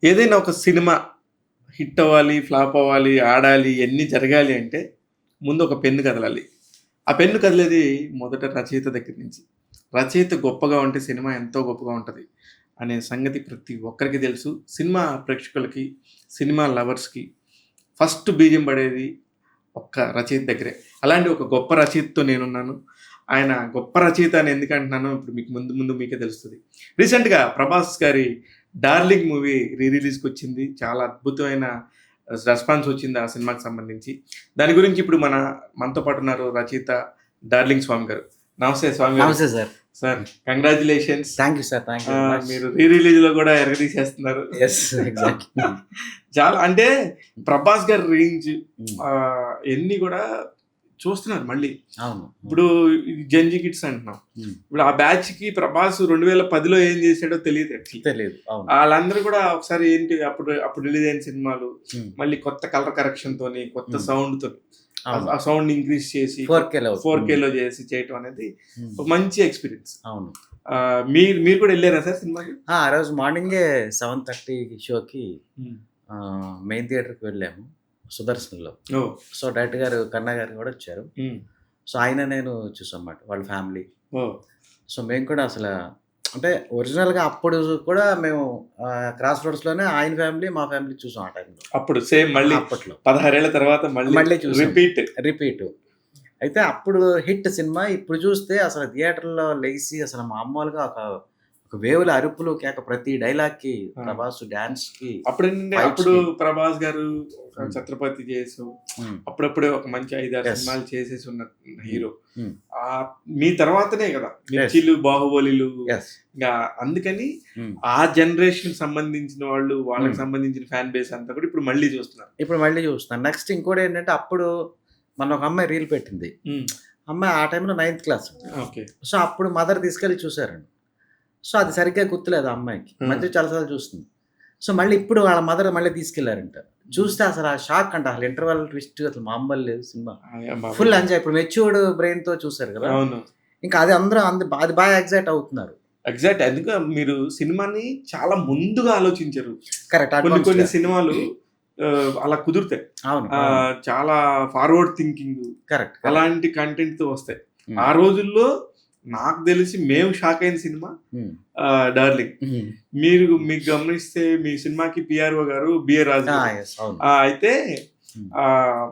ఏదైనా ఒక cinema hit అవ్వాలి, ఫ్లాప్ అవ్వాలి, ఆడాలి ఇయన్నీ జరగాలి అంటే ముందు ఒక పెన్ను కదలాలి. ఆ పెన్ను కదిలేది మొదట రచయిత దగ్గర నుంచి. రచయిత గొప్పగా ఉంటే సినిమా ఎంతో గొప్పగా ఉంటది అనే సంగతి ప్రతి ఒక్కరికి తెలుసు. సినిమా ప్రేక్షకులకి, సినిమా లవర్స్‌కి ఫస్ట్ బీజం పడేది ఒక్క రచయిత దగ్గరే. అలాంటి ఒక గొప్ప రచయితతో నేనున్నాను. ఆయన గొప్ప రచయిత అని ఎందుకంటున్నానో ఇప్పుడు మీకు ముందు ముందు మీకే తెలుస్తది. రీసెంట్‌గా 'ప్రభాస్' గారి 'డార్లింగ్' మూవీ రిలీజ్‌కొచ్చింది. చాలా అద్భుతమైన రెస్పాన్స్ వచ్చింది ఆ సినిమాకి సంబంధించి. దాని గురించి ఇప్పుడు మనతో పాటు ఉన్నారు రచయిత 'డార్లింగ్' స్వామి గారు. నమస్తే స్వామి గారు. నమస్తే sir. Sir congratulations. Thank you sir. Thank you very much. మీరు రిలీజ్‌లో కూడా ఎరగదీసేస్తున్నారు. యెస్. ఎగ్జాక్ట్‌లీ. చాలా అంటే 'ప్రభాస్' గారి రేంజ్ హ్మ్. ఇయన్నీ కూడా చూస్తున్నారు మళ్ళీ. అవును. ఇప్పుడు జెన్‌జీ కిడ్స్ అంటున్నాం. హ్మ్. ఇప్పుడు ఆ బ్యాచ్‌కి 'ప్రభాస్' 2010లో ఏం చేసాడో తెలీదు యాక్చువల్లీ. తెలీదు. అవును. ఆళ్ళందరూ కూడా ఒకసారి ఏంటి అప్పుడు రిలీజ్ అయిన సినిమాలు హ్మ్. మళ్ళీ కొత్త కలర్ కరెక్షన్‌తోని, కొత్త హ్మ్. సౌండ్‌తోని అవును. ఆ సౌండ్‌ని ఇంక్రీజ్ చేసి 4Kలో 4Kలో చేసి చేయటం అనేది హ్మ్. ఒక మంచి ఎక్స్‌పీరియన్స్. అవును. మీరు కూడా ఎళ్లారా సార్ సినిమాకి? ఆ రోజు మార్నింగే 7:30 షోకి హ్మ్. మెయిన్ థియేటర్‌కి వెళ్ళాము. సుదర్శన్‌లో. ఓహ్! సో, డైరెక్టర్ గారు కన్నా గారు కూడా వచ్చారు. హ్మ్. సో, ఆయన నేను చూసామన్నమాట. వాళ్ళ ఫ్యామిలీ. ఓహ్! సో, మేము కూడా అంటే ఒరిజినల్‌గా అప్పుడు కూడా మేము క్రాస్ రోడ్స్‌లోనే ఆయన ఫ్యామిలీ, మా ఫ్యామిలీ చూసాం ఆ టైంలో. అప్పుడు సేమ్ మళ్ళీ అప్పట్లో. 16 ఏళ్ల తర్వాత మళ్ళీ చూసాం. రిపీట్. రిపీటు. అయితే అప్పుడు హిట్ సినిమా. ఇప్పుడు చూస్తే అసలు థియేటర్‌లో లెగిసి అసలు మామూలుగా ఒక వేవుల అరుపులు, కేక ప్రతి డైలాగ్‌కి, ఆ! ప్రభాస్ డాన్స్‌కి, అప్పుడేంటంటే అప్పుడు ఫైట్స్‌కి. 'ప్రభాస్' గారు హ్మ్. 'ఛత్రపతి' చేసు హ్మ్. అప్పుడప్పుడే ఒక మంచి 5, 6 యెస్. సినిమాలు చేసేసి ఉన్న హ్మ్. హీరో. హ్మ్. మీ తర్వాతనే కదా! యెస్. 'మిర్చిలు', 'బాహుబలిలు' యెస్. ఇంగా అందుకని హ్మ్. ఆ జనరేషన్‌కి సంబంధించిన వాళ్ళు, వాళ్ళకి హ్మ్. సంబంధించిన ఫ్యాన్ బేస్ అంతా కూడా ఇప్పుడు మళ్ళీ చూస్తున్నారు. ఇప్పుడు మళ్ళీ చూస్తున్నాను. నెక్స్ట్ ఇంకోటేంటంటే అప్పుడు మొన్న ఒక అమ్మాయి రీల్ పెట్టింది. హ్మ్. అమ్మాయి ఆ టైంలో నైన్త్ క్లాస్. ఓకే. సో, అప్పుడు మదర్ తీసుకెళ్ళి చూసారండి. సో, అది సరిగ్గా గుర్తులేదు ఆ అమ్మాయికి. ఆ! మధ్యలో చాలా సార్లు చూస్తుంది. సో, మళ్ళీ ఇప్పుడు వాళ్ళ మదర్ మళ్ళీ తీసుకెళ్లారంట. చూస్తే అసలు ఆ షాక్ అంట. అసలు ఇంటర్వల్ ట్విస్ట్ అసలు మామూలు లేదు సినిమా. అయ్య బాబోయ్! Full enjoy. ఇప్పుడు మెచ్యూర్డ్ బ్రెయిన్‌తో చూసారు కదా! అవును. ఇంకా అది అందరూ అది బాగా ఎక్సైట్ అవుతున్నారు. ఎగ్జాక్ట్. అందుకే మీరు సినిమాని చాలా ముందుగా ఆలోచించారు. కరెక్ట్. కొన్ని కొన్ని అడ్వాన్స్‌గా. సినిమాలు అలా కుదురుతాయి. అవును. అవును. చాలా ఫార్వర్డ్ థింకింగు కరెక్ట్. కరెక్ట్. అలాంటి కంటెంట్‌తో వస్తాయి. హ్మ్. ఆ రోజుల్లో నాకు తెలిసి మేము షాక్ అయిన సినిమా హ్మ్. 'డార్లింగ్.' హ్మ్. మీకు గమనిస్తే మీ సినిమాకి పిఆర్ఓ గారు బిఏ రాజు గారు. యెస్. అవును. అయితే హ్మ్.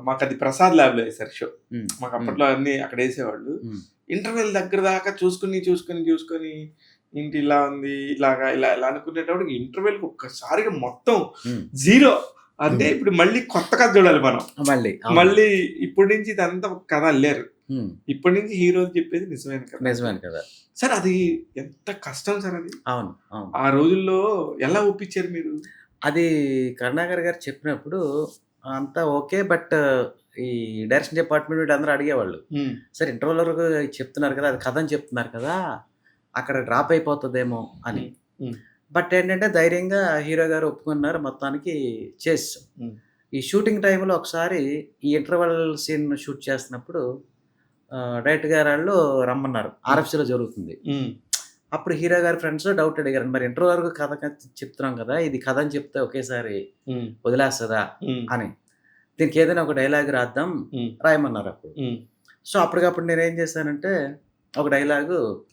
మాకది ప్రసాద్ ల్యాబ్‌లో ఏసారు షో. హ్మ్. మాకు హ్మ్. అప్పట్లో అన్నీ అక్కడ ఏసేవాళ్ళు. హ్మ్. ఇంటర్వెల్ దగ్గర దాకా చూసుకొని ఏంటి ఇలా ఉంది, ఇలా అనుకునేటప్పటికి ఇంటర్వెల్‌కి ఒక్కసారిగా మొత్తం హ్మ్. జీరో. అంటే హ్మ్. ఇప్పుడు మళ్ళీ కొత్త కథ చూడాలి మనం. మళ్ళీ. అవును. మళ్ళీ ఇప్పటి నుంచి ఇదంతా ఒక కథ అల్లారు. హ్మ్. ఇప్పటి నుంచి హీరోలు చెప్పేది నిజమైన కథ. నిజమేను కదా! సార్ అది ఎంత కష్టం సార్ అది. అవును. అవును. ఆ రోజుల్లో ఎలా ఒప్పించారు మీరు? అది కరుణాకర్ గారు చెప్పినప్పుడు అంతా ఓకే. బట్ ఈ డైరెక్షన్ డిపార్ట్‌మెంట్ వీళ్ళందరూ అడిగేవాళ్ళు. హ్మ్. సార్ ఇంటర్వల్ వరకు చెప్తున్నారు కదా! అది కథ అని చెప్తున్నారు కదా! అక్కడ డ్రాప్ అయిపోతదేమో అని. హ్మ్. హ్మ్. బట్ ఏంటంటే ధైర్యంగా హీరో గారు ఒప్పుకున్నారు. మొత్తానికి చేసేసాం. హ్మ్. ఈ షూటింగ్ టైమ్‌లో ఒకసారి ఈ ఇంటర్వల్ సీన్ షూట్ చేస్తున్నప్పుడు డైరెక్టర్ గారాళ్ళు రమ్మన్నారు. హ్మ్. ఆర్ఎఫ్‌సీలో జరుగుతుంది. హ్మ్. అప్పుడు హీరో గారి ఫ్రెండ్స్ డౌట్ అడిగారు. మరి ఇంటర్వల్ వరకు చెప్తున్నాం కదా! ఇది కథ అని చెప్తే ఒకేసారి హ్మ్. వదిలేస్తదా హ్మ్. అని. దీనికి ఏదైనా ఒక డైలాగ్ రాద్దాం హ్మ్. రాయమన్నారప్పుడు. హ్మ్. సో, అప్పటికప్పుడు నేనేం చేశానంటే ఒక డైలాగు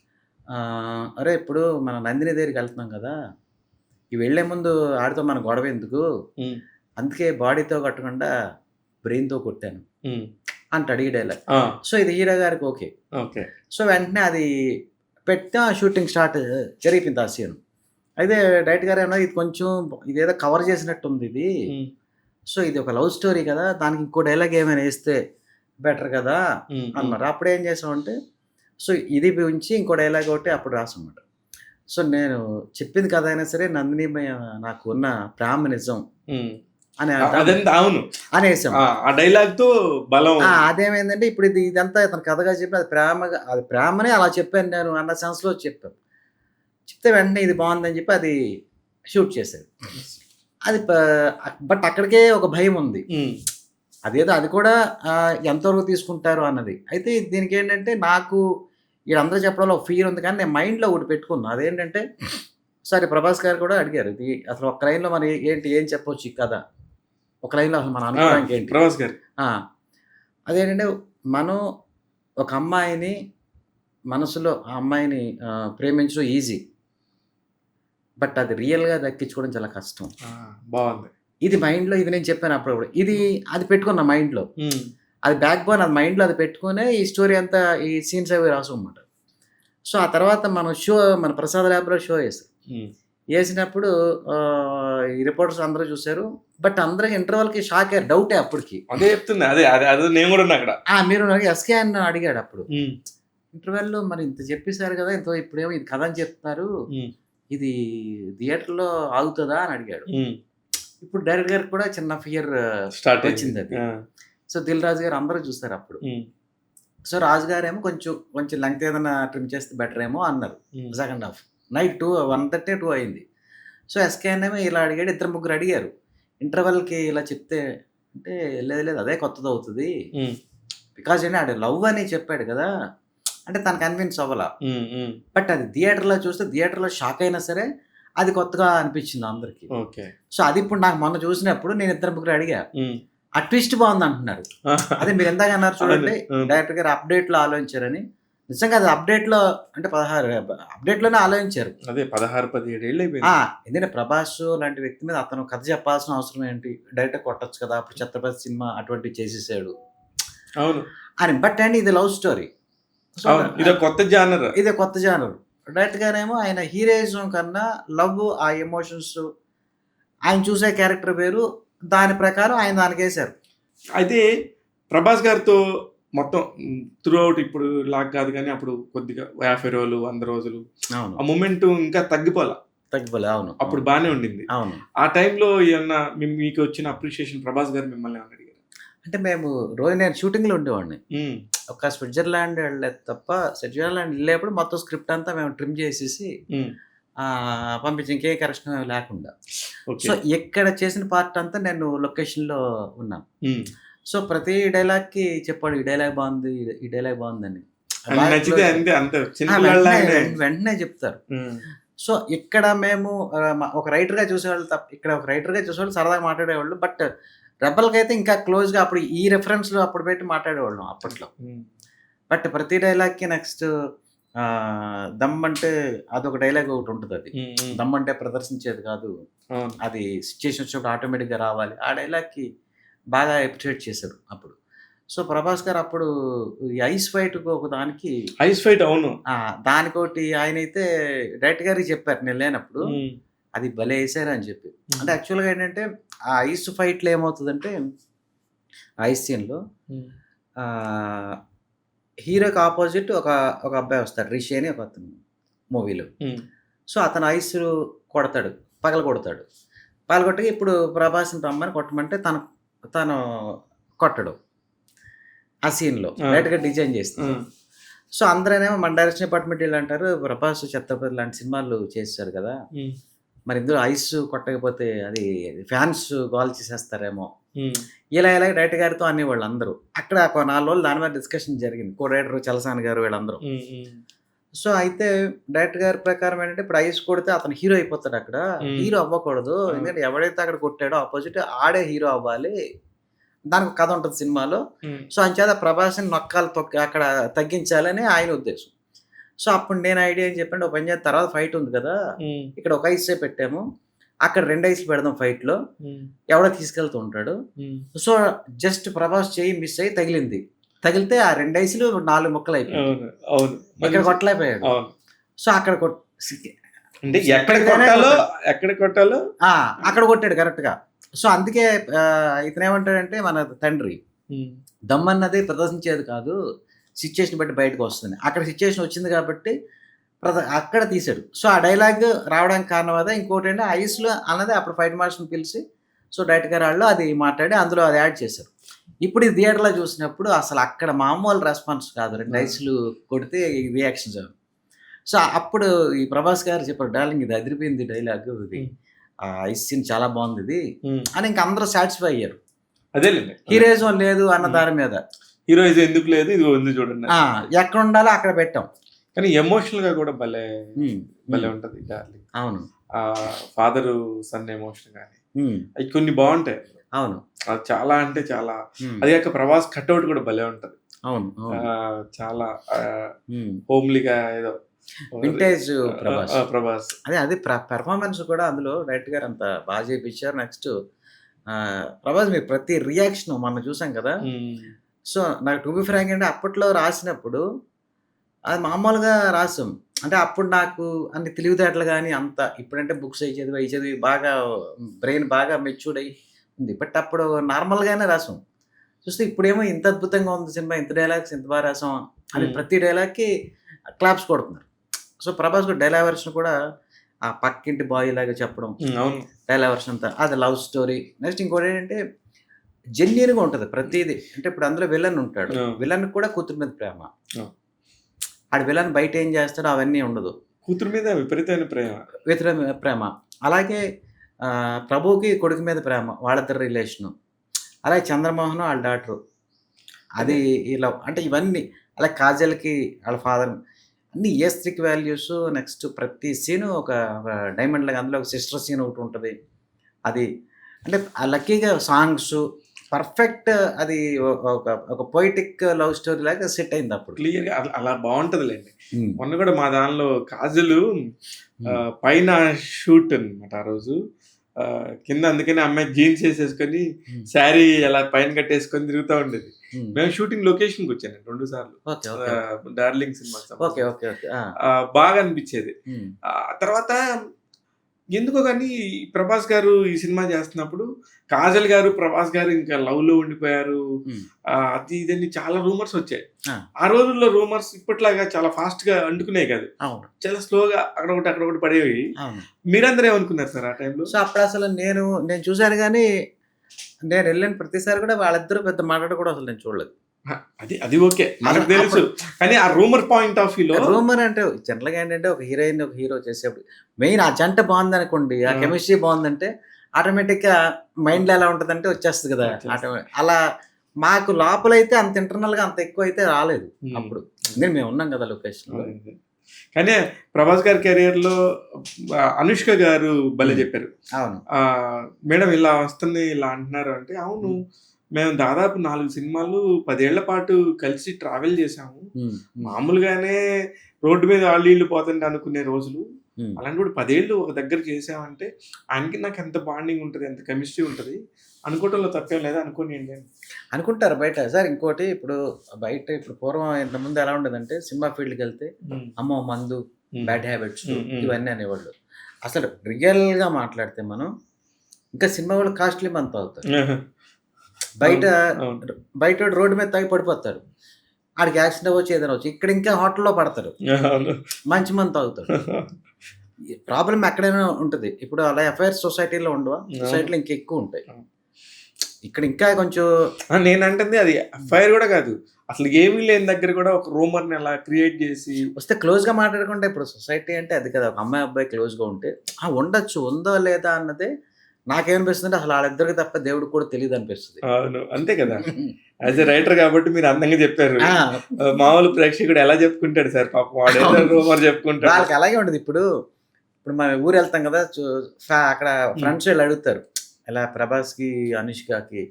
"అరేయ్! ఇప్పుడు మనం నందిని దగ్గరికెళ్తున్నాం కదా! ఈ వెళ్ళే ముందు ఆడితో మన గొడవెందుకు? హ్మ్. అందుకే బాడీతో కొట్టకుండా బ్రెయిన్‌తో కొట్టాను" హ్మ్. అంటాడు ఈ డైలాగ్. ఆ! సో, ఇది హీరో గారికి ఓకే. ఓకే. సో, వెంటనే అది పెట్టాం. షూటింగ్ స్టార్ట్ జరిగిపోయింది ఆ సీన్. అయితే డైరెక్టర్ గారేమో ఇది కొంచెం ఇదేదో కవర్ చేసినట్టుందిది. హ్మ్. సో, ఇది ఒక లవ్ స్టోరీ కదా! దానికి ఇంకో డైలాగ్ ఏమైనా ఏస్తే బెటర్ కదా! హ్మ్. హ్మ్. అన్నారు. అప్పుడేం చేసామంటే, సో, ఇది ఉంచి ఇంకో డైలాగ్ ఒకటి అప్పుడు రాసామన్నమాట. సో, నేను చెప్పింది కథ అయినా సరే నందిని నాకు ఉన్న ప్రేమ నిజం హ్మ్. అని అర్థం అదంతా అవును. అనేసాం. ఆ డైలాగ్‌తో బలం. అదేమైందంటే ఇప్పుడు ఇదంతా ఇతను కథగా చెప్పి అది ప్రేమనే అలా చెప్పాను నేను అన్న సెన్స్‌లో చెప్పాం. చెప్తే వెంటనే ఇది బావుందని చెప్పి అది షూట్ చేశారు. అది బట్ అక్కడికే ఒక భయముంది. హ్మ్. అది కూడా ఎంతవరకు తీసుకుంటారు అన్నది. అయితే దీనికేంటంటే నాకు ఈడందరూ చెప్పడంలో ఒక ఫియర్ ఉంది కానీ నేను మైండ్‌లో ఒకటి పెట్టుకున్నా. అదేంటంటే సరే ప్రభాస్ గారు కూడా అడిగారు. ఇది అసలు ఒక లైన్‌లో మనం ఏంటి ఏం చెప్పొచ్చు ఈ కథ? ఒక లైన్‌లో అసలు మనం ఆ! అనుకోవడానికి ఏంటి? ప్రభాస్ గారు. ఆ! అదేంటంటే మనం ఒక అమ్మాయిని మనసులో ఆ అమ్మాయిని ప్రేమించడం ఈజీ. బట్ అది రియల్‌గా దక్కించుకోవడం చాలా కష్టం. ఆ! బావుంది. ఇది మైండ్‌లో ఇది నేను చెప్పాను అప్పుడప్పుడు. ఇది అది పెట్టుకున్నా మైండ్‌లో. హ్మ్. అది బ్యాక్ బోన్ అది మైండ్‌లో అది పెట్టుకొనే ఈ స్టోరీ అంతా ఈ సీన్స్ అవి రాసామన్నమాట. సో, ఆ తర్వాత మనం మన ప్రసాద్ ల్యాబ్‌లో షో ఏసాం. హ్మ్. ఏసినప్పుడు ఈ రిపోర్టర్స్ అందరూ చూసారు. బట్ అందరూ ఇంటర్వల్‌కి షాక్ అయ్యారు. డౌటే అప్పటికి. అదే చెప్తున్నా. అదే నేను కూడా ఉన్నా అక్కడ. మీరు ఎస్‌కే అని అడిగాడు అప్పుడు. హ్మ్. ఇంటర్వెల్‌లో మరి ఇంత చెప్పేసారు కదా! ఇప్పుడేమో ఇది కథ అని చెప్తున్నారు. హ్మ్. ఇది థియేటర్‌లో ఆగుతదా అని అడిగాడు. హ్మ్. ఇప్పుడు డైరెక్టర్ గారికి కూడా చిన్న ఫియర్ స్టార్ట్ వచ్చిందది. ఆ! సో, 'దిల్ రాజు' గారు అందరూ చూసారప్పుడు. హ్మ్. సో, రాజు గారేమో కొంచెం లెంగ్త్ ఏదైనా ట్రిమ్ చేస్తే బెటర్ ఏమో అన్నారు. హ్మ్. Second half. నైట్ 1:30, 2 అయింది. సో, ఎస్‌కే ఏమో ఇలా అడిగాడు. ఇద్దరు ముగ్గురు అడిగారు. ఇంటర్వల్‌కి ఇలా చెప్తే అంటే లేదు అదే కొత్తదవుతది. హ్మ్. బికాజ్ ఆడు లవ్ అని చెప్పాడు కదా! అంటే తను కన్విన్స్ అవ్వల. హ్మ్. హ్మ్. బట్ అది థియేటర్‌లో చూస్తే థియేటర్‌లో షాక్ అయినా సరే అది కొత్తగా అనిపించింది అందరికి. ఓకే. సో, అది ఇప్పుడు నాకు మొన్న చూసినప్పుడు నేను ఇద్దరు ముగ్గురు అడిగా. హ్మ్. ఆ ట్విస్ట్ బావుందంటున్నారు. అదే మీరు ఇందాక అన్నారు చూడండి. అవును. డైరెక్టర్ గారు అప్‌డేట్‌లో ఆలోచించారని. నిజంగా అది అప్‌డేట్‌లో అంటే 16 అప్‌డేట్‌లోనే ఆలోచించారు. అదే 16, 17 ఏళ్ళు ఆ! అయిపోయింది. ఎందుకంటే 'ప్రభాస్' లాంటి వ్యక్తి మీద అతను కథ చెప్పాల్సిన అవసరం ఏంటి? డైరెక్ట్‌గా కొట్టొచ్చు కదా! అప్పుడు 'ఛత్రపతి' సినిమా అటువంటివి చేసేసాడు అవును. అని. బట్ అండి ఇది లవ్ స్టోరీ. సో, అవును. ఇదో కొత్త జానర్. ఇదే కొత్త జానర్. డైరెక్ట్‌గానేమో ఆయన హీరోయిజం కన్నా లవ్, ఆ ఎమోషన్స్ ఆయన చూసే క్యారెక్టర్ వేరు. దాని ప్రకారం ఆయన దానికేసారు. అయితే 'ప్రభాస్' గారితో మొత్తం త్రూ ఔట్ ఇప్పుడు లాగా కాదు గానీ, అప్పుడు కొద్దిగా 50 రోజులు, 100 రోజులు అవును. ఆ మొమెంటం ఇంకా తగ్గిపోలా. తగ్గిపోలే. అవును. అప్పుడు బానే ఉండింది. అవును. ఆ టైంలో ఏమన్నా మీకొచ్చిన అప్రిషియేషన్ 'ప్రభాస్' గారు మిమ్మల్ని ఏమన్నా అడిగారా? అంటే మేము రోజు నేను షూటింగ్‌లో ఉండేవాడిని. హ్మ్. ఒక స్విట్జర్లాండ్ వెళ్ళలేదు తప్ప, స్విట్జర్లాండ్ ఎళ్ళేప్పుడు మొత్తం స్క్రిప్ట్ అంతా మేము ట్రిమ్ చేసేసి హ్మ్. పంపించాం. ఇంకే కరెక్షన్ లేకుండా. ఓకే. సో, ఇక్కడ చేసిన పార్ట్ అంతా నేను లొకేషన్‌లో ఉన్నాను. హ్మ్. సో, ప్రతి డైలాగ్‌కి చెప్పాడు. ఈ డైలాగ్ బావుంది. ఈ డైలాగ్ బావుందని. అని నచ్చితే అంతే అంతే చిన్న వెంటనే పిల్లాడిలాగానే. వెంటనే చెప్తారు. హ్మ్. సో, ఇక్కడ మేము ఒక రైటర్‌గా చూసేవాళ్ళు తప్ప ఇక్కడ ఒక రైటర్‌గా చూసేవాళ్ళు సరదాగా మాట్లాడేవాళ్ళు. బట్ 'రెబెల్‌కైతే ఇంకా క్లోజ్‌గా అప్పుడు ఈ రిఫరెన్స్‌లు అప్పుడు పెట్టి మాట్లాడేవాళ్ళం అప్పట్లో. హ్మ్. బట్ ప్రతి డైలాగ్‌కి నెక్స్ట్ దమ్ అంటే అదొక డైలాగ్ ఒకటుంటదది. హ్మ్. హ్మ్. దమ్ అంటే ప్రదర్శించేది కాదు. అవును. అది సిట్యుయేషన్ వచ్చినప్పుడు ఆటోమేటిక్‌గా రావాలి. ఆ డైలాగ్‌కి బాగా అప్రిషియేట్ చేశారు అప్పుడు. సో, 'ప్రభాస్' గారు అప్పుడు ఈ ఐస్ ఫైట్‌కి ఒక దానికి ఐస్ ఫైట్ అవును. దానికోటి ఆయనైతే డైరెక్టర్ గారికి చెప్పారు నేను లేనప్పుడు. హ్మ్. అది భలే ఏశారు అని చెప్పి. హ్మ్. అంటే యాక్చువల్‌గా ఏంటంటే ఆ ఐస్ ఫైట్‌లో ఏమవుతదంటే ఐస్ సీన్‌లో హ్మ్. ఆహ్, హీరోకి అపోజిట్ ఒక అబ్బాయి వస్తాడు. రిషి అని ఒకతను మూవీలో. హ్మ్. సో, అతను ఐస్ కొడతాడు. పగలగొడతాడు. పగలగొట్టి ఇప్పుడు ప్రభాస్‌ని రమ్మని కొట్టమంటే తను కొట్టడు. ఆ సీన్‌లో ఆ! డైరెక్ట్‌గా డిజైన్ ఆ! చేస్తారు. సో, అందరేమో మన డైరెక్షన్ డిపార్ట్‌మెంట్ ఈళ్ళంటారు, ప్రభాస్ 'ఛత్రపతి' లాంటి సినిమాలు చేసేసారు కదా! హ్మ్. మరి ఇందులో ఐస్ కొట్టకపోతే అది ఫ్యాన్స్ గోల చేసేస్తారేమో! హ్మ్. ఇలా డైరెక్టర్ గారితో అనేవాళ్ళు అందరూ. అక్కడ ఒక 4 రోజులు దాని మీద డిస్కషన్ జరిగింది. కో డైరెక్టర్ చలసాని గారు వీళ్ళందరూ. హ్మ్. హ్మ్. సో, అయితే డైరెక్టర్ గారి ప్రకారం ఏంటంటే, ఇప్పుడు ఐస్ కొడితే అతను హీరో అయిపోతాడక్కడ. హ్మ్. హీరో అవ్వకూడదు. అవును. ఎందుకంటే ఎవడైతే అక్కడ కొట్టాడో అపోజిట్ ఆడే హీరో అవ్వాలి. దానికి ఒక కథ ఉంటది సినిమాలో. హ్మ్. సో, అంచేత ప్రభాస్‌ని నొక్కాలి అక్కడ తగ్గించాలని ఆయన ఉద్దేశం. సో, అప్పుడు నేను ఐడియా ఏం చెప్పానంటే, ఒక పని చేద్దాం తర్వాత ఫైట్ ఉంది కదా! హ్మ్. ఇక్కడ ఒక ఐసే పెట్టాము. అక్కడ 2 ఐస్‌లు పెడదాం ఫైట్‌లో. హ్మ్. ఎవడో తీసుకెళ్తూ ఉంటాడు. హ్మ్. సో, జస్ట్ ప్రభాస్ చెయ్యి మిస్ అయ్యి తగిలింది. తగిలితే ఆ 2 ఐస్‌లు 4 ముక్కలయిపోయాయి. అవును. అవును. ఇక్కడ కొట్టలేకపోయాడు. అవును. సో, అక్కడ అంటే ఎక్కడికైనా కొట్టాడు. ఎక్కడ కొట్టాలో ఆ! అక్కడ కొట్టాడు కరెక్ట్‌గా. సో, అందుకే ఇతనేమంటాడంటే మన తండ్రి, హ్మ్. దమ్మన్నది ప్రదర్శించేది కాదు. సిట్యుయేషన్ బట్టి బయటకొస్తుంది. అక్కడ సిట్యుయేషన్ వచ్చింది కాబట్టి అక్కడ తీశాడు. సో, ఆ డైలాగ్ రావడానికి కారణం అదే. ఇంకోటేంటి ఐస్‌లో అన్నది అప్పుడు ఫైట్ మాస్టర్‌ని పిలిచి సో, డైరెక్టర్ గారు ఆళ్ళు అది మాట్లాడి అందులో అది యాడ్ చేశారు. ఇప్పుడు ఈ థియేటర్‌లో చూసినప్పుడు అసలు అక్కడ మామూలు రెస్పాన్స్ కాదు. 2 ఆ! ఐస్‌లు కొడితే ఈ రియాక్షన్స్. సో, అప్పుడు ఈ 'ప్రభాస్' గారు చెప్పారు, "డార్లింగ్ ఇది అదిరిపోయింది డైలాగు ఇది. హ్మ్. ఐస్ సీన్ చాలా బావుందిది" హ్మ్. అని ఇంక అందరూ సాటిస్ఫై అయ్యారు. అదేలెండి. అదే. హీరోయిజం లేదు అన్న హ్మ్. దాని మీద. హీరోయిజం ఎందుకు లేదు ఇదిగో ఉంది చూడండి. ఎక్కడుండాలో అక్కడ పెట్టాం. కానీ ఎమోషనల్ గా కూడా భలే ఉమ్, భలే ఉమ్, ఉంటది డార్లింగ్. అవును. ఆ ఫాదరు సన్ ఎమోషన్ కానీ ఉమ్, అవి కొన్ని బాగుంటాయి. అవును. అది చాలా అంటే చాలా. ఉమ్, అది కాక ప్రభాస్ కట్అవుట్ కూడా భలే ఉంటది. అవును. ఆ, అవును. చాలా ఉమ్, హోమ్లీగా ఏదో వింటేజ్ ప్రభాస్. ప్రభాస్. అదే అది పెర్ఫార్మెన్స్ కూడా అందులో డైరెక్ట్ గారు అంత బాగా చేయించారు. నెక్స్ట్ ప్రభాస్ మీరు ప్రతి రియాక్షన్ మనం చూసాం కదా. ఉమ్, సో నాకు టు బి ఫ్రాంక్ అంటే అప్పట్లో రాసినప్పుడు అది మామూలుగా రాసాం. అంటే అప్పుడు నాకు అన్ని తెలివితేటలు గానీ అంత ఇప్పుడంటే బుక్స్ అయి చదివి బాగా బ్రెయిన్ బాగా మెచ్యూర్డ్ అయ్యి ఉంది. బట్ అప్పుడు నార్మల్‌గానే రాసాం. చూస్తే ఇప్పుడేమో ఇంత అద్భుతంగా ఉంది సినిమా. ఇంత డైలాగ్స్ ఇంత బాగా రాసాం అని ఉమ్, ప్రతి డైలాగ్‌కి క్లాప్స్ కొడుతున్నారు. సో ప్రభాస్ కూడా డైలాగ్ వెర్షన్ కూడా ఆ పక్కింటి బాయ్ లాగా చెప్పడం. అవును. డైలాగ్ వెర్షన్ అంతా అది లవ్ స్టోరీ. నెక్స్ట్ ఇంకోటేంటంటే జెన్యూన్‌గా ఉంటది ప్రతీది. అంటే ఇప్పుడు అందులో విలన్ ఉంటాడు. ఆ, విలన్‌కి కూడా కూతురు మీద ప్రేమ. ఆ. ఆడు విలన్ బయట ఏం చేస్తాడో అవన్నీ ఉండదు. కూతురు మీద విపరీతమైన ప్రేమ. వ్యతిరేక ప్రేమ. అలాగే ప్రభుకి కొడుకు మీద ప్రేమ. వాళ్ళిద్దరి రిలేషను. అలాగే చంద్రమోహన్ ఆళ్ళ డాటరు. అదే. అది ఈ లవ్. అంటే ఇవన్నీ. అలాగే కాజల్‌కి ఆళ్ళ ఫాదర్. అన్నీ ఏస్థెటిక్ వాల్యూస్. నెక్స్ట్ ప్రతి సీను ఒక ఒక డైమండ్ లాగా అందులో ఒక సిస్టర్ సీన్ ఒకటి ఉంటది. అది అంటే లక్కీగా సాంగ్సు పర్ఫెక్ట్. అది ఒక ఒక పొయెటిక్ లవ్ స్టోరీ లాగా సెట్ అయింది అప్పుడు. క్లియర్‌గా అలా బావుంటదిలెండి. హ్మ్. మొన్న గూడా మా దానిలో కాజలు హ్మ్. పైన షూట్ అనమాట ఆ రోజు. కింద అందుకనే అమ్మాయి జీన్స్ ఏసేసుకొని హ్మ్. శారీ అలా పైన కట్టేసుకొని తిరుగుతా ఉండేది. హ్మ్. మేము షూటింగ్ లొకేషన్‌కొచ్చాను 2 సార్లు. ఓకే. ఓకే. ఓకే. 'డార్లింగ్' సినిమాకి ఓకే. సంబంధించి. ఓకే. ఓకే. ఆ! బాగా అనిపిచ్చేది. హ్మ్. తర్వాత ఎందుకో గాని ప్రభాస్ గారు ఈ సినిమా చేస్తున్నప్పుడు కాజల్ గారు, ప్రభాస్ గారు ఇంకా లవ్‌లో ఉండిపోయారు. హ్మ్. అది ఇదని చాలా రూమర్స్ వచ్చాయి. ఆ! ఆ రోజుల్లో రూమర్స్ ఇప్పట్లాగా చాలా ఫాస్ట్‌గా అంటుకునేవి కాదు. అవును. చాలా స్లోగా అక్కడొకటి పడేవి. అవును. మీరందరూ ఏమనుకున్నారు సార్ ఆ టైంలో? సో, అప్పుడసలు నేను చూసాను గానీ, నేనెళ్ళిన ప్రతిసారి కూడా వాళ్ళిద్దరూ పెద్ద మాట్లాడుకోవడం అసలు నేను చూడలేదు. అహా! అది ఓకే. మనకు అసలు తెలుసు. అప్పుడు కానీ ఆ రూమర్ పాయింట్ ఆఫ్ వ్యూలో రూమర్ అంటే జనరల్‌గా ఏంటంటే ఒక హీరోయిన్, ఒక హీరో చేసేప్పుడు మెయిన్ ఆ జంట బావుందనుకోండి, ఆ ఆ! కెమిస్ట్రీ బావుందంటే ఆటోమేటిక్‌గా మైండ్‌లో ఎలా ఉంటదంటే వచ్చేస్తది కదా. వచ్చేస్తది. అలా మాకు లోపలైతే అంత ఇంటర్నల్‌గా అంత ఎక్కువైతే రాలేదు హ్మ్. అప్పుడు. ఎందుకంటే మేమున్నాం కదా లొకేషన్‌లో. అదే. కానీ ప్రభాస్ గారి కెరియర్‌లో అనుష్క గారు భలే హ్మ్. చెప్పారు. అవును. మేడం ఇలా వస్తుంది, ఇలా అంటున్నారు అంటే, అవును. హ్మ్. మేము దాదాపు 4 సినిమాలు 10 ఏళ్ల పాటు కలిసి ట్రావెల్ చేశాము. హ్మ్. హ్మ్. మామూలుగానే రోడ్డు మీద ఆళ్ళు ఈళ్ళు పోతుంటే అనుకునే రోజులు. హ్మ్. అలాంటిప్పుడు 10 ఏళ్ళు ఒక దగ్గర చేశామంటే, ఆయనకి నాకు ఎంత బాండింగ్ ఉంటది, ఎంత కెమిస్ట్రీ ఉంటది. అనుకోవటంలో తప్పేం లేదు అనుకోనియండి అని. అనుకుంటారు బయట. సార్ ఇంకోటి ఇప్పుడు బయట ఇప్పుడు పూర్వం ఇంతకుముందు ఎలా ఉండేదంటే సినిమా ఫీల్డ్‌కెళ్తే హ్మ్. అమ్మో! మందు, హ్మ్. బ్యాడ్ హ్యాబిట్స్ హ్మ్. హ్మ్. ఇవన్నీ అనేవాళ్ళు. అసలు రియల్‌గా మాట్లాడితే మనం ఇంకా సినిమా వాళ్ళు కాస్ట్‌లీ మందు తాగుతారు. ఆహా! బయట అవును. అవును. బయటోడు రోడ్డు మీద తాగి పడిపోతాడు. ఆడికి యాక్సిడెంట్ అవ్వచ్చు, ఏదైనా అవ్వచ్చు. ఇక్కడ ఇంకా హోటల్‌లో పడతాడు. అవును. మంచి మందు తాగుతాడు. ఈ ప్రాబ్లమ్ ఎక్కడైనా ఉంటది. ఇప్పుడు అలా ఎఫ్ఐఆర్స్ సొసైటీలో ఉండవా? అవును. సొసైటీలో ఇంకెక్కువుంటాయి. అవును. ఇక్కడ ఇంకా కొంచెం నేనంటుంది అది హ్మ్. ఫైర్ గూడా గాదు. అసలు ఏమీ లేని దగ్గర గూడా ఒక రూమర్‌ని అలా క్రియేట్ జేసి వస్తే క్లోజ్‌గా మాట్లాడకుండా ఇప్పుడు సొసైటీ అంటే అది కదా! ఒక అమ్మాయి, అబ్బాయి క్లోజ్‌గా ఉంటే ఉండొచ్చు. ఉందో లేదా అన్నదే నాకేమనిపిస్తుందంటే అసలు ఆళ్ళిద్దరికి తప్ప దేవుడికి కూడా తెలీదనిపిస్తది. అవును. అంతే కదా! యాస్ ఎ రైటర్ గాబట్టి మీరు అందంగా జెప్పారు. ఆ! మామూలు ప్రేక్షకుడు ఎలా జెప్పుకుంటాడు సార్ పాపం వాడేదో అవును. రూమర్ జెప్పుకుంటాడు. వాళ్ళకి అలాగే ఉంటది. ఇప్పుడు మనం ఊరెళ్తాం కదా! అక్కడ హ్మ్. ఫ్రెండ్స్ వీళ్ళు అడుగుతారు. ఇలా 'ప్రభాస్‌కి, అనుష్కకి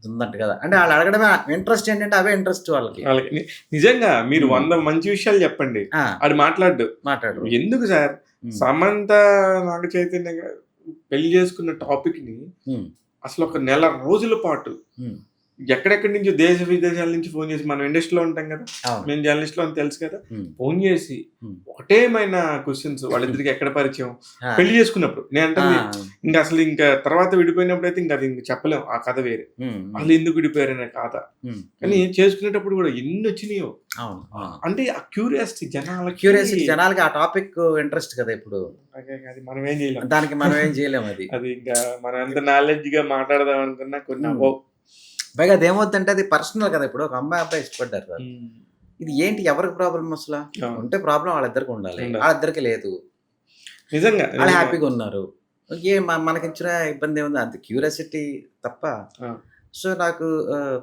ఇది ఉందంట కదా!' అంటే ఆళ్ళు అడగడమే ఇంట్రెస్ట్ ఏంటంటే అవే ఇంట్రెస్ట్ వాళ్ళకి. వాళ్ళకి నిజంగా మీరు హ్మ్. 100 మంచి విషయాలు జెప్పండి. ఆ! ఆడు మాట్లాడడు. మాట్లాడరు. ఎందుకు సార్ హ్మ్. సమంత, నాగ చైతన్య గారు పెళ్లి జేసుకున్న టాపిక్‌ని హ్మ్. అసలొక నెల రోజుల పాటు హ్మ్. ఎక్కడెక్కడి నుంచో దేశ విదేశాల నుంచి ఫోను చేసి మనం ఇండస్ట్రీలో ఉంటాం కదా! అవును. మేము జర్నలిస్ట్‌లో అని తెలుసు కదా! హ్మ్. ఫోను చేసి హ్మ్. ఒకటేమైన క్వెషన్స్ వాళ్ళిద్దరికి ఎక్కడ పరిచయం? ఆ! పెళ్లి చేసుకున్నప్పుడు. ఆ! నేనంటుంది ఇంక తర్వాత విడిపోయినప్పుడైతే ఇంక చెప్పలేం. ఆ కథ వేరే. హ్మ్. హ్మ్. ఆళ్ళెందుకు విడిపోయారనే గాథ. హ్మ్. కానీ హ్మ్. చేసుకునేటప్పుడు గూడా ఎన్నొచ్చినాయో. అవును. అవును. అంటే ఆ క్యూరియాసిటీ జనాలకి క్యూరియాసిటీ జనాలకి ఆ టాపిక్ ఇంట్రెస్ట్ కదా ఇప్పుడు. అది మనమేం చేయలేం. దానికి మనం ఏం చేయలేమది. అది ఇంకా మనం ఎంత నాలెడ్జ్‌గా మాట్లాడదాం అనుకున్నా కొన్ని హ్మ్. అవ్వవు. పైగా అదేమవుద్దంటే అది పర్సనల్ కదా! ఇప్పుడు ఒక అమ్మాయి, అబ్బాయి ఇష్టపడ్డారు సార్. హ్మ్. ఇది ఏంటి ఎవరికి ప్రాబ్లమ్ అసల? అవును. ఉంటే ప్రాబ్లమ్ వాళ్ళిద్దరికి ఉండాలి. ఉండాలి. ఆళ్ళిద్దరికి లేదు. నిజంగా. ఆళ్ళు నిజంగా. హ్యాపీగా ఉన్నారు. మనకిచ్చిన ఇబ్బందేముంది? అంత క్యూరియాసిటీ తప్ప. ఆ! సో, నాకు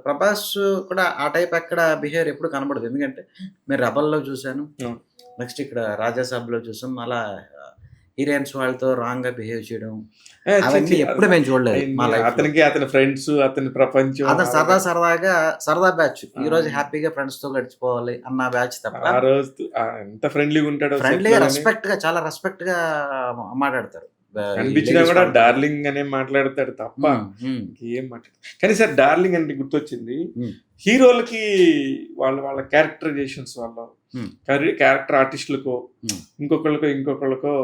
'ప్రభాస్' కూడా ఆ టైప్ ఎక్కడ బిహేవియర్ ఎప్పుడు కనపడదు. ఎందుకంటే నేను 'రెబెల్‌లో' చూసాను. అవును. నెక్స్ట్ ఇక్కడ రాజాసాబ్‌లో చూసాం. అలా హీరోయిన్స్ వాళ్ళతో రాంగ్‌గా బిహేవ్ చేయడం. ఛీ! అవన్నీ ఛీ! ఎప్పుడు మేము చూడలేదు మా లైఫ్‌లో. అతనికి అతని ఫ్రెండ్స్, అతని ప్రపంచం అతను సరదాగా సరదా బ్యాచ్. ఆ! ఈరోజు హ్యాపీగా ఫ్రెండ్స్‌తో గడిచిపోవాలి అన్న బ్యాచ్ తప్ప ఆ రోజు ఎంత ఫ్రెండ్లీగా ఉంటాడో ఫ్రెండ్లీగా, సెట్‌లో గాని. చాలా రెస్పెక్ట్‌గా మాట్లాడతారు. ఈ కనిపించినా లేడీస్ కూడా వాళ్ళతో. డార్లింగ్ అనే మాట్లాడతాడు తప్ప హ్మ్. ఇంకేం మాట్లాడతాడు. కానీ సార్ డార్లింగ్ అంటే గుర్తొచ్చింది. హ్మ్. హీరోలకి వాళ్ళ క్యారెక్టరైజేషన్స్ వల్ల హ్మ్. క్యారెక్టర్ ఆర్టిస్టులకో హ్మ్. ఇంకొకళ్ళకో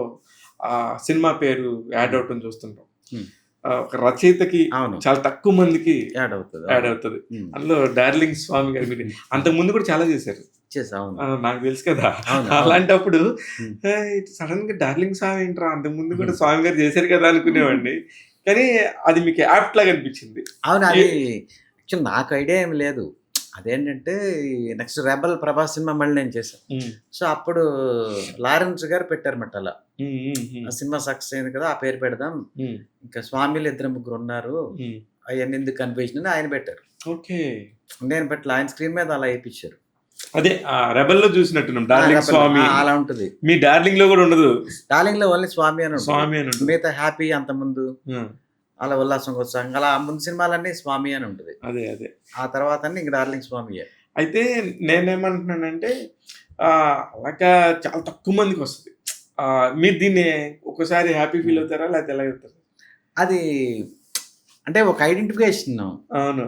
ఆ సినిమా పేరు యాడ్ అవటం చూస్తుంటాం. హ్మ్. ఒక రచయితకి అవును. చాలా తక్కువ మందికి యాడ్ అవుతది. యాడ్ అవుతది. హ్మ్. అందులో డార్లింగ్ స్వామి గారు మీరు అంతకు ముందు కూడా చాలా చేశారు. అవును. నాకు తెలుసు కదా! అవును. అలాంటప్పుడు హ్మ్. సడెన్‌గా డార్లింగ్ స్వామి ఏంట్రా అంతకు ముందు కూడా హ్మ్. స్వామి గారు చేశారు కదా అనుకునేవాడిని. కానీ అది మీకు యాప్ట్ లాగా అనిపించింది. అవును. ఏ అది యాక్చువల్ నాకు ఐడియా ఏమి లేదు. అదేంటంటే నెక్స్ట్ 'రెబెల్' 'ప్రభాస్' సినిమా మళ్ళీ నేను చేశాను. హ్మ్. సో, అప్పుడు లారెన్స్ గారు పెట్టారన్నమాట అలా. హ్మ్. హ్మ్. ఆ సినిమా సక్సెస్ అయింది కదా! ఆ పేరు పెడదాం. హ్మ్. ఇంకా స్వామిలు ఇద్దరు ముగ్గురు ఉన్నారు. హ్మ్. అయన్నీ ఎందుకు కన్‌ఫ్యూజన్ అని ఆయన పెట్టారు. ఓకే. నేను పెట్టలే. ఆయన స్క్రీన్ మీద అలా ఏపిచ్చారు. అదే 'రెబెల్‌లో' చూసినట్టున్నాం. డార్లింగ్ 'రెబెల్' స్వామి. అలా ఉంటది. మీ డార్లింగ్‌లో కూడా ఉండదు. 'డార్లింగ్‌లో' ఓన్లీ స్వామి అని ఉంటది. స్వామి అని ఉంటది. మిగతా 'హ్యాపీ' అంతకుముందు, హ్మ్. అలా 'ఉల్లాసం ఉత్సాహంగా' అలా ముందు సినిమాలన్నీ స్వామి అని ఉంటది. అదే. ఆ తర్వాత అన్ని ఇంక 'డార్లింగ్ స్వామియే.' అయితే నేనేమంటున్నానంటే అలాగా చాలా తక్కువ మందికొస్తది. మీరు దీన్ని ఒక్కసారి హ్యాపీ ఫీల్ హ్మ్. అవుతారా? లేకపోతే ఎలా అవుతారు? అది అంటే ఒక ఐడెంటిఫికేషన్. అవును.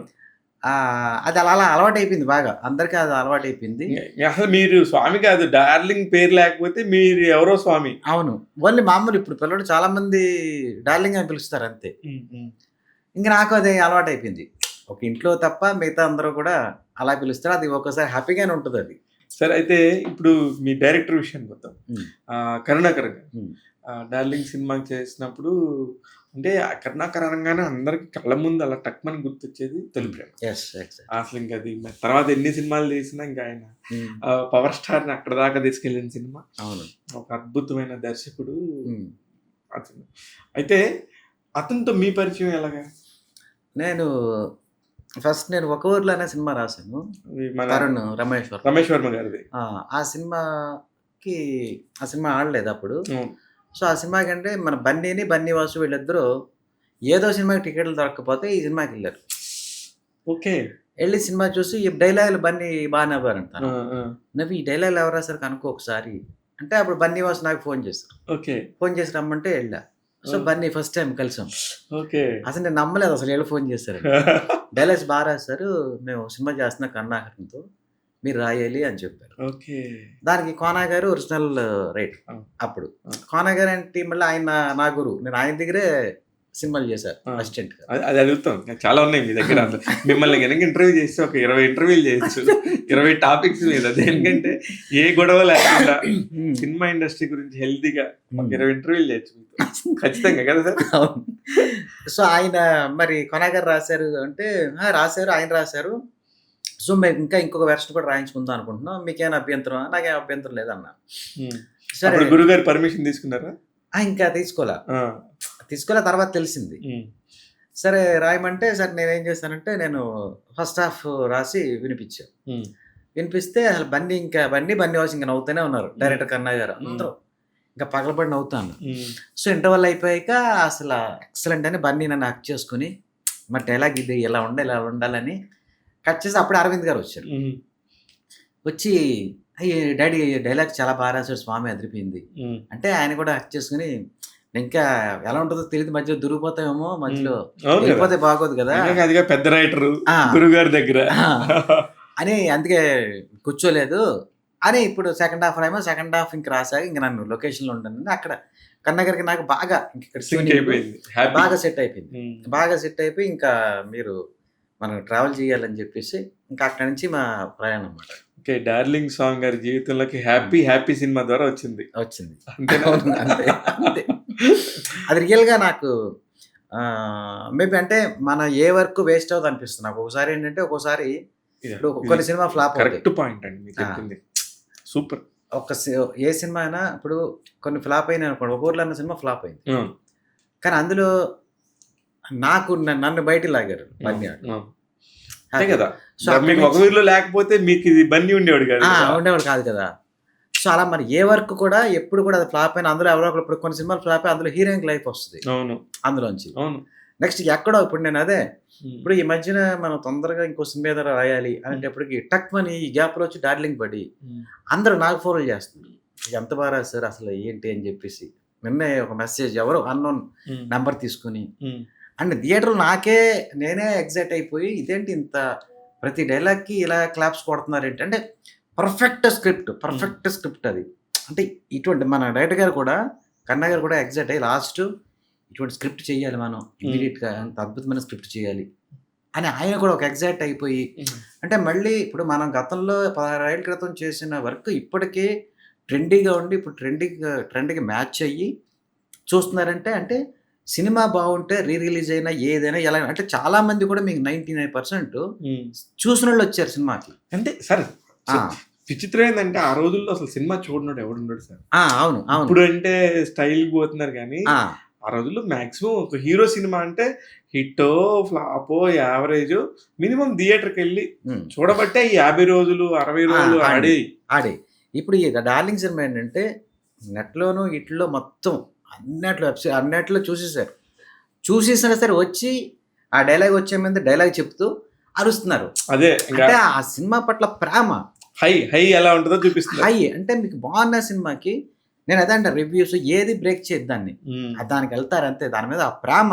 అది అలా అలవాటయిపోయింది బాగా. అందరికి అది అలవాటయిపోయింది. అసలు మీరు స్వామి కాదు. డార్లింగ్ పేరు లేకపోతే మీరు ఎవరో స్వామి. అవును. ఓన్లీ మామూలు ఇప్పుడు పిల్లోడు చాలా మంది డార్లింగ్ అని పిలుస్తారు అంతే. హ్మ్. ఇంక నాకు అది అలవాటయిపోయింది. ఒక ఇంట్లో తప్ప మిగతా అందరూ కూడా అలా పిలుస్తారు. అది ఒక్కోసారి హ్యాపీగానే ఉంటదది. సరే అయితే ఇప్పుడు మీ డైరెక్టర్ విషయానికొద్దాం. హ్మ్. 'కరుణాకర్' గారు. హ్మ్. 'డార్లింగ్' సినిమా చేసినప్పుడు అంటే ఆ 'కరుణాకర్' అనంగానే అందరికి కళ్ళ ముందు అలా టక్‌మని గుర్తొచ్చేది 'తొలి ప్రేమ.' ఎగ్జాక్ట్‌లీ. అసలింక అది తర్వాత ఎన్ని సినిమాలు చేసినా ఇంక ఆయన హ్మ్. పవర్ స్టార్‌ని అక్కడి దాకా తీసుకెళ్ళిన సినిమా. అవును. ఒక అద్భుతమైన దర్శకుడు హ్మ్. అతను. అయితే అతనితో మీ పరిచయం ఎలాగా? నేను నేను 'ఒక ఊర్లో' అనే సినిమా రాశాను. మన తరుణ్, రమేష్ వర్మ. రమేష్ వర్మ గారిది. ఆ! ఆ సినిమాకి ఆ సినిమా ఆడలేదప్పుడు. అవును. సో, ఆ సినిమాకంటే మన బన్నీని, బన్నీ వాసు వీళ్ళిద్దరూ ఏదో సినిమాకి టికెట్లు దొరక్కపోతే ఈ సినిమాకెళ్లారు. ఓకే. ఎళ్లి సినిమా చూసి ఈ డైలాగులు బన్నీ బా నవ్వారంట ఆ! తను. ఆ! నవ్వి ఈ డైలాగులు ఎవరు రాసారో కనుక్కో ఒకసారి. అంటే అప్పుడు బన్నీ వాసు నాకు ఫోను చేశారు. ఓకే. ఫోను చేసి రమ్మంటే ఎళ్ళా. సో, ఆ! బన్నీ ఫస్ట్ టైమ్ కలిసాం. ఓకే. అసలు నేను నమ్మలేదు అసలు ఈళ్ళు ఫోను చేశారని. డైలాగ్స్ బా రాశారు. మేము సినిమా చేస్తున్నాం కరుణాకరంతో. మీరు రాయాలి అని చెప్పారు. ఓకే. దానికి కోనా గారు ఒరిజినల్ రైటర్ ఆ! అప్పుడు. ఆ! కోనా గారు అంటే మళ్ళీ ఆయన నా గురువు. నేను ఆయన దగ్గరే సినిమాలు చేశాను ఆ! అసిస్టెంట్‌గా. అది అడుగుతాం. చాలా ఉన్నాయి మీ దగ్గర అసలు. మిమ్మల్ని గనక ఇంటర్వ్యూ చేస్తే ఒక 20 ఇంటర్వ్యూలు చేయొచ్చు. 20 టాపిక్స్ మీద. దేనికంటే ఏ గొడవ లేకుండా హ్మ్. సినిమా ఇండస్ట్రీ గురించి హెల్తీగా ఒక హ్మ్. 20 ఇంటర్వ్యూలు చేయొచ్చు మీతో. ఖచ్చితంగా కదా సార్? అవును. సో, ఆయన మరి కోనా గారు రాసారు అంటే, ఆ! రాసారు. ఆయన రాసారు. సో, మేము ఇంకా ఇంకొక వెర్షన్ కూడా రాయించుకుందాం అనుకుంటున్నాం. మీకేమైనా అభ్యంతరమా? నాకేం అభ్యంతరం లేదన్నా. హ్మ్. సరే. అప్పుడు గురువుగారి పర్మిషన్ తీసుకున్నారా? ఇంకా తీసుకోలా. ఆ! తర్వాత తెలిసింది. హ్మ్. సరే రాయమంటే సరే నేనేం చేశానంటే నేను ఫస్ట్ హాఫ్ రాసి వినిపించా. హ్మ్. వినిపిస్తే అసలు బన్నీ వాసు ఇంక నవ్వుతూనే ఉన్నారు. హ్మ్. డైరెక్టర్ కన్నా గారు హ్మ్. అందరూ. ఇంకా పగలబడి నవ్వుతా ఉన్నారు. హ్మ్. సో, ఇంటర్వల్ అయిపోయాక అసల ఎక్సలెంట్ అని బన్నీ నన్ను హగ్ చేసుకొని, మరి డైలాగ్ ఇది ఇలా ఉండాలి, ఇలా ఉండాలని కట్ చేసి అప్పుడే అరవింద్ గారు వచ్చారు. హ్మ్. వచ్చి డాడీ డైలాగ్ చాలా బాగా రాసాడు స్వామి అదిరిపోయింది. హ్మ్. అంటే ఆయన కూడా హగ్ చేసుకొని, ఇంకా ఎలా ఉంటదో తెలీదు మధ్యలో దొరికిపోతామేమో హ్మ్. మధ్యలో అవును కదా! ఎళ్ళిపోతే బాగోదు కదా! అయినా అదిగా పెద్ద రైటరు ఆ! గురువుగారి దగ్గర. ఆ! అని అందుకే కూర్చోలేదు. అని ఇప్పుడు సెకండ్ హాఫ్ ఇంక రాసాక ఇంక నన్ను లొకేషన్‌లో ఉండనని అక్కడ కన్నా గారికి నాకు బాగా ఇంక ఇక్కడ సింక్ ట్యూనింగు అయిపోయింది. హ్యాపీ. బాగా సెట్ అయిపోయింది. హ్మ్. బాగా సెట్ అయిపోయి ఇంకా మీరు మనం ట్రావెల్ చేయాలని చెప్పేసి ఇంకా అక్కడి నుంచి మా ప్రయాణం అన్నమాట. ఓకే. 'డార్లింగ్' స్వామి గారి జీవితంలోకి హ్మ్. హ్యాపీ సినిమా ద్వారా వచ్చింది. వచ్చింది. అంతేనా? అవును. అంతే. అది రియల్‌గా నాకు మేబీ అంటే మన ఏ వర్క్ వేస్ట్ అవ్వదు అనిపిస్తుంది నాకు. ఒకసారి ఏంటంటే ఒక్కోసారి ఇప్పుడు ఇది కొన్ని సినిమా ఫ్లాప్ అవుతాయి. కరెక్ట్ పాయింట్ అండి మీరు ఆ! చెప్పింది. సూపర్. ఒక సి ఏ సినిమా అయినా ఇప్పుడు కొన్ని ఫ్లాప్ అయినాయనుకోండి. 'ఒక ఊర్లో' అన్న సినిమా ఫ్లాప్ అయింది. అవును. కానీ అందులో నన్ను బయటికి లాగారు బన్నీ ఆడు. అవును. అంతే హ్యాపీ. కదా! సో, అక్కడి మీకు ఒక నుంచి ఊరిలో లేకపోతే మీకు ఇది బన్నీ ఉండేవాడు కాదు కదా! ఉండేవాడు కాదు కదా! సో అలా మరి ఏ వర్క్ కూడా ఎప్పుడు కూడా అది ఫ్లాప్ అయినా అందులో ఎవరో ఒకరు ఇప్పుడు కొన్ని సినిమాలు ఫ్లాప్ అయి అందులో హీరోయిన్ లైఫ్ వస్తుంది అవును అందులోంచి. అవును నెక్స్ట్ ఎక్కడో ఇప్పుడు నేను అదే ఇప్పుడు ఈ మధ్యన మనం తొందరగా ఇంకో సినిమా ఏదైనా రాయాలి అనేటప్పటికి టక్ మని ఈ గ్యాప్లో వచ్చి డార్లింగ్ పడి అందరూ నాకు ఫోన్లు చేస్తున్నారు. ఎంత బాగా రాశారు అసలు ఏంటి అని చెప్పేసి. నిన్నే ఒక మెసేజ్ ఎవరో అన్నోన్ నెంబర్ తీసుకుని అండ్ థియేటర్లో నేనే ఎగ్జైట్ అయిపోయి ఇదేంటి ఇంత ప్రతి డైలాగ్కి ఇలా క్లాప్స్ కొడుతున్నారు ఏంటి అంటే పర్ఫెక్ట్ స్క్రిప్ట్ అది. అంటే ఇటువంటి మన డైరెక్టర్ గారు కూడా కన్నా గారు కూడా ఎగ్జైట్ అయ్యి లాస్ట్ ఇటువంటి స్క్రిప్ట్ చేయాలి మనం ఇమీడియట్గా అంత అద్భుతమైన స్క్రిప్ట్ చేయాలి అని ఆయన కూడా ఒక ఎగ్జైట్ అయిపోయి అంటే మళ్ళీ ఇప్పుడు మనం గతంలో 16 ఏళ్ళ క్రితం చేసిన వర్క్ ఇప్పటికే ట్రెండీగా ఉండి ఇప్పుడు ట్రెండ్కి మ్యాచ్ అయ్యి చూస్తున్నారంటే అంటే సినిమా బాగుంటే రిలీజ్ అయినా ఏదైనా ఎలా అంటే చాలా మంది కూడా మీకు 99% చూసిన వాళ్ళు వచ్చారు సినిమాకి. అంటే సార్ విచిత్రం ఏంటంటే ఆ రోజుల్లో అసలు సినిమా చూడనోడు ఎవడున్నాడు సార్. అవును అవును ఇప్పుడు అంటే స్టైల్ పోతున్నారు కానీ ఆ రోజుల్లో మాక్సిమం ఒక హీరో సినిమా అంటే హిట్టో ఫ్లాపో యావరేజ్ మినిమం థియేటర్కి వెళ్ళి చూడబట్టే 50 రోజులు 60 రోజులు ఆడే. ఇప్పుడు ఈ డార్లింగ్ సినిమా ఏంటంటే నెట్లోను ఇట్లో మొత్తం అన్నిట్లో చూసేసినా సరే వచ్చి ఆ డైలాగ్ వచ్చే మీద డైలాగ్ చెప్తూ అరుస్తున్నారు. అదే అంటే ఆ సినిమా పట్ల ప్రేమ హై ఎలా ఉంటుందో చూపిస్తుంది. హై అంటే మీకు బాగున్న సినిమాకి నేను అదే అంటే రివ్యూస్ ఏది బ్రేక్ చేయదు దాన్ని దానికి వెళ్తారు అంతే. దాని మీద ఆ ప్రేమ